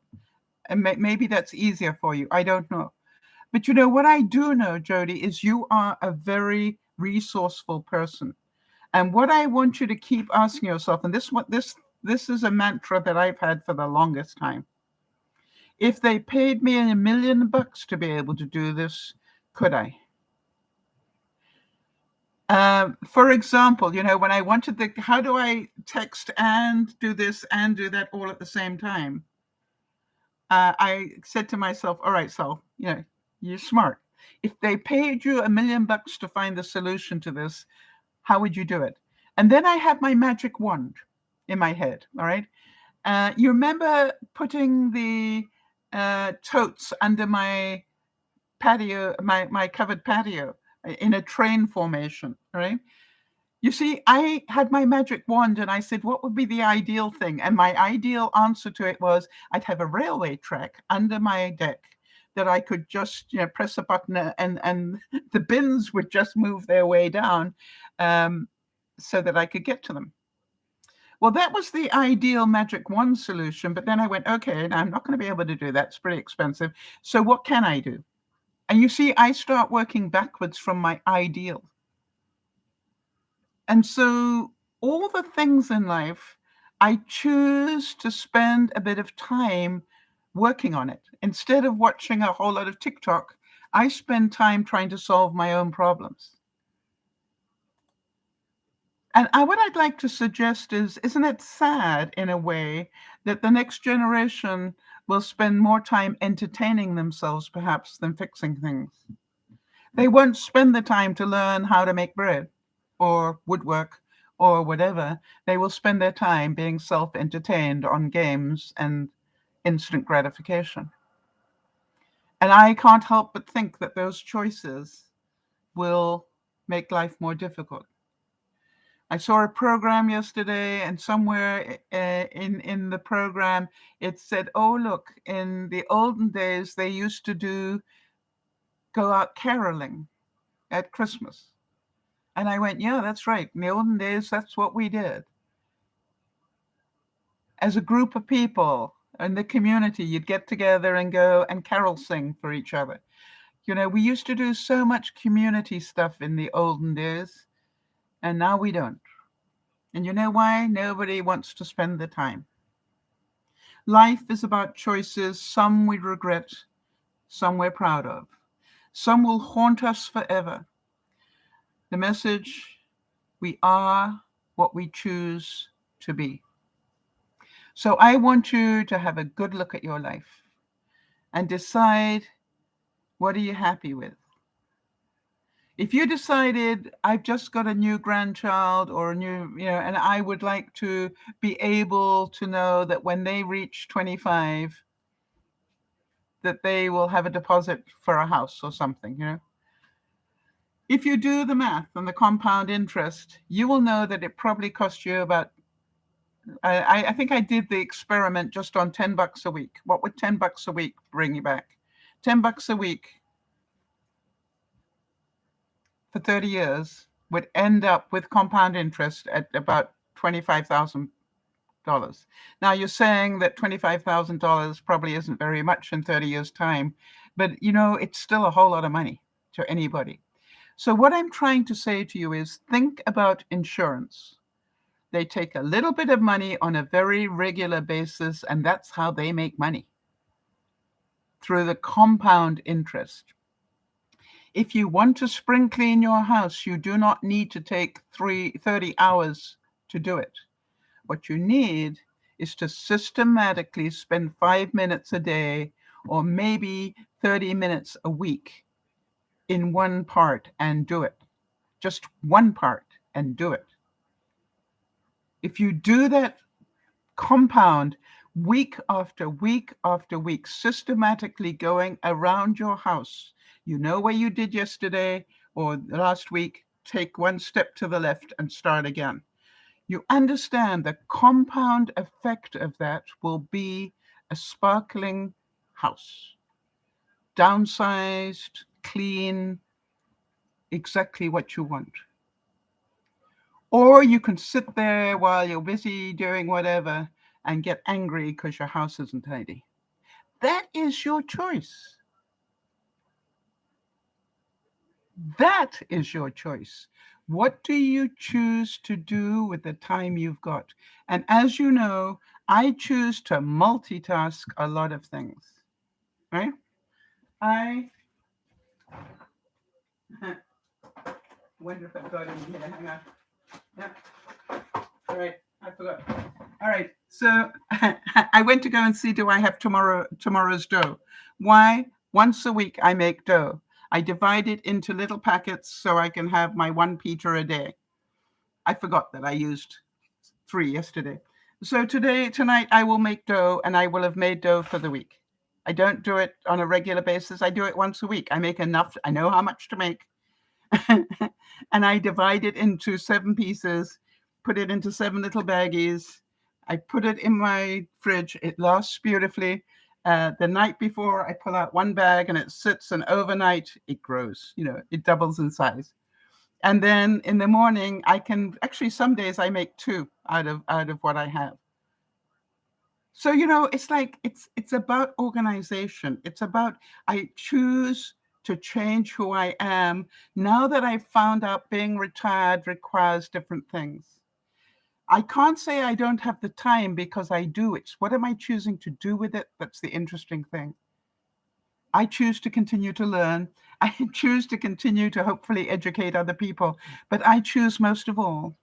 and maybe that's easier for you. I don't know. But what I do know, Jody, is you are a very resourceful person. And what I want you to keep asking yourself, and this is a mantra that I've had for the longest time. If they paid me $1 million to be able to do this, could I? For example, when I wanted how do I text and do this and do that all at the same time? I said to myself, all right, Sal, you're smart. If they paid you $1 million to find the solution to this, how would you do it? And then I had my magic wand in my head, all right? You remember putting the totes under my patio, my covered patio in a train formation, right? You see, I had my magic wand and I said, what would be the ideal thing? And my ideal answer to it was, I'd have a railway track under my deck that I could just, press a button and the bins would just move their way down so that I could get to them. Well, that was the ideal magic wand solution. But then I went, okay, I'm not going to be able to do that. It's pretty expensive. So what can I do? And you see, I start working backwards from my ideal. And so all the things in life, I choose to spend a bit of time working on it. Instead of watching a whole lot of TikTok, I spend time trying to solve my own problems. And what I'd like to suggest is, isn't it sad in a way that the next generation will spend more time entertaining themselves perhaps than fixing things? They won't spend the time to learn how to make bread or woodwork or whatever. They will spend their time being self-entertained on games and instant gratification. And I can't help but think that those choices will make life more difficult. I saw a program yesterday, and somewhere in the program, it said, "Oh, look, in the olden days, they used to go out caroling at Christmas." And I went, "Yeah, that's right. In the olden days, that's what we did. As a group of people in the community, you'd get together and go and carol sing for each other. We used to do so much community stuff in the olden days, and now we don't. And you know why? Nobody wants to spend the time. Life is about choices, some we regret, some we're proud of. Some will haunt us forever. The message: we are what we choose to be. So I want you to have a good look at your life and decide, what are you happy with? If you decided, I've just got a new grandchild or a new, and I would like to be able to know that when they reach 25, that they will have a deposit for a house or something. If you do the math on the compound interest, you will know that it probably cost you about, I think I did the experiment just on $10 a week. What would $10 a week bring you back? $10 a week for 30 years would end up with compound interest at about $25,000. Now you're saying that $25,000 probably isn't very much in 30 years' time, but it's still a whole lot of money to anybody. So what I'm trying to say to you is, think about insurance. They take a little bit of money on a very regular basis, and that's how they make money, through the compound interest. If you want to spring clean your house, you do not need to take 30 hours to do it. What you need is to systematically spend 5 minutes a day, or maybe 30 minutes a week, in one part and do it. Just one part and do it. If you do that compound week after week after week, systematically going around your house, you know where you did yesterday or last week, take one step to the left and start again. You understand the compound effect of that will be a sparkling house, downsized, clean, exactly what you want. Or you can sit there while you're busy doing whatever and get angry because your house isn't tidy. That is your choice. That is your choice. What do you choose to do with the time you've got? And as you know, I choose to multitask a lot of things, right? I wonder if I've got it in here. Hang on. Yeah. All right. I forgot. All right. So I went to go and see, do I have tomorrow's dough? Why? Once a week I make dough. I divide it into little packets so I can have my 1 Peter a day. I forgot that I used 3 yesterday. So tonight I will make dough, and I will have made dough for the week. I don't do it on a regular basis. I do it once a week. I make enough. I know how much to make. And I divide it into 7 pieces, put it into 7 little baggies. I put it in my fridge. It lasts beautifully. The night before, I pull out 1 bag and it sits, and overnight it grows. It doubles in size. And then in the morning, I can actually, some days I make 2 out of what I have. So it's like it's about organization. It's about, I choose to change who I am now that I've found out being retired requires different things. I can't say I don't have the time, because I do. It's what am I choosing to do with it that's the interesting thing. I choose to continue to learn. I choose to continue to hopefully educate other people. But I choose most of all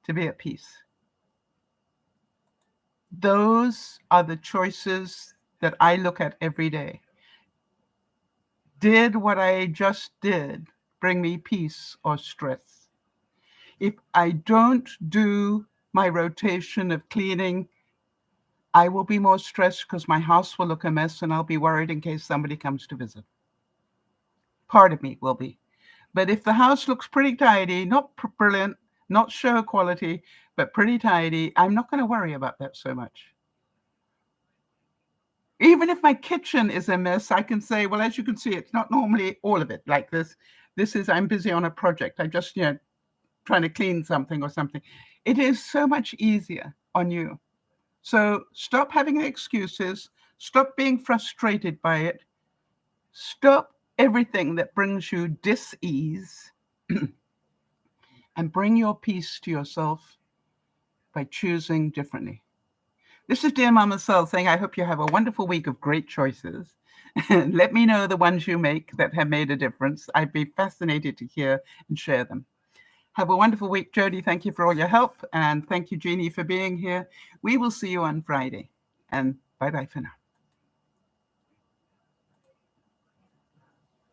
to be at peace. Those are the choices that I look at every day. Did what I just did bring me peace or stress? If I don't do my rotation of cleaning, I will be more stressed because my house will look a mess and I'll be worried in case somebody comes to visit. Part of me will be. But if the house looks pretty tidy, not brilliant, not show quality, but pretty tidy, I'm not going to worry about that so much. Even if my kitchen is a mess, I can say, well, as you can see, it's not normally all of it like this. This is, I'm busy on a project. I just, trying to clean something or something. It is so much easier on you. So stop having excuses. Stop being frustrated by it. Stop everything that brings you dis-ease and bring your peace to yourself by choosing differently. This is Dear Mama Soul saying, I hope you have a wonderful week of great choices. Let me know the ones you make that have made a difference. I'd be fascinated to hear and share them. Have a wonderful week, Jody. Thank you for all your help. And thank you, Jeannie, for being here. We will see you on Friday. And bye-bye for now.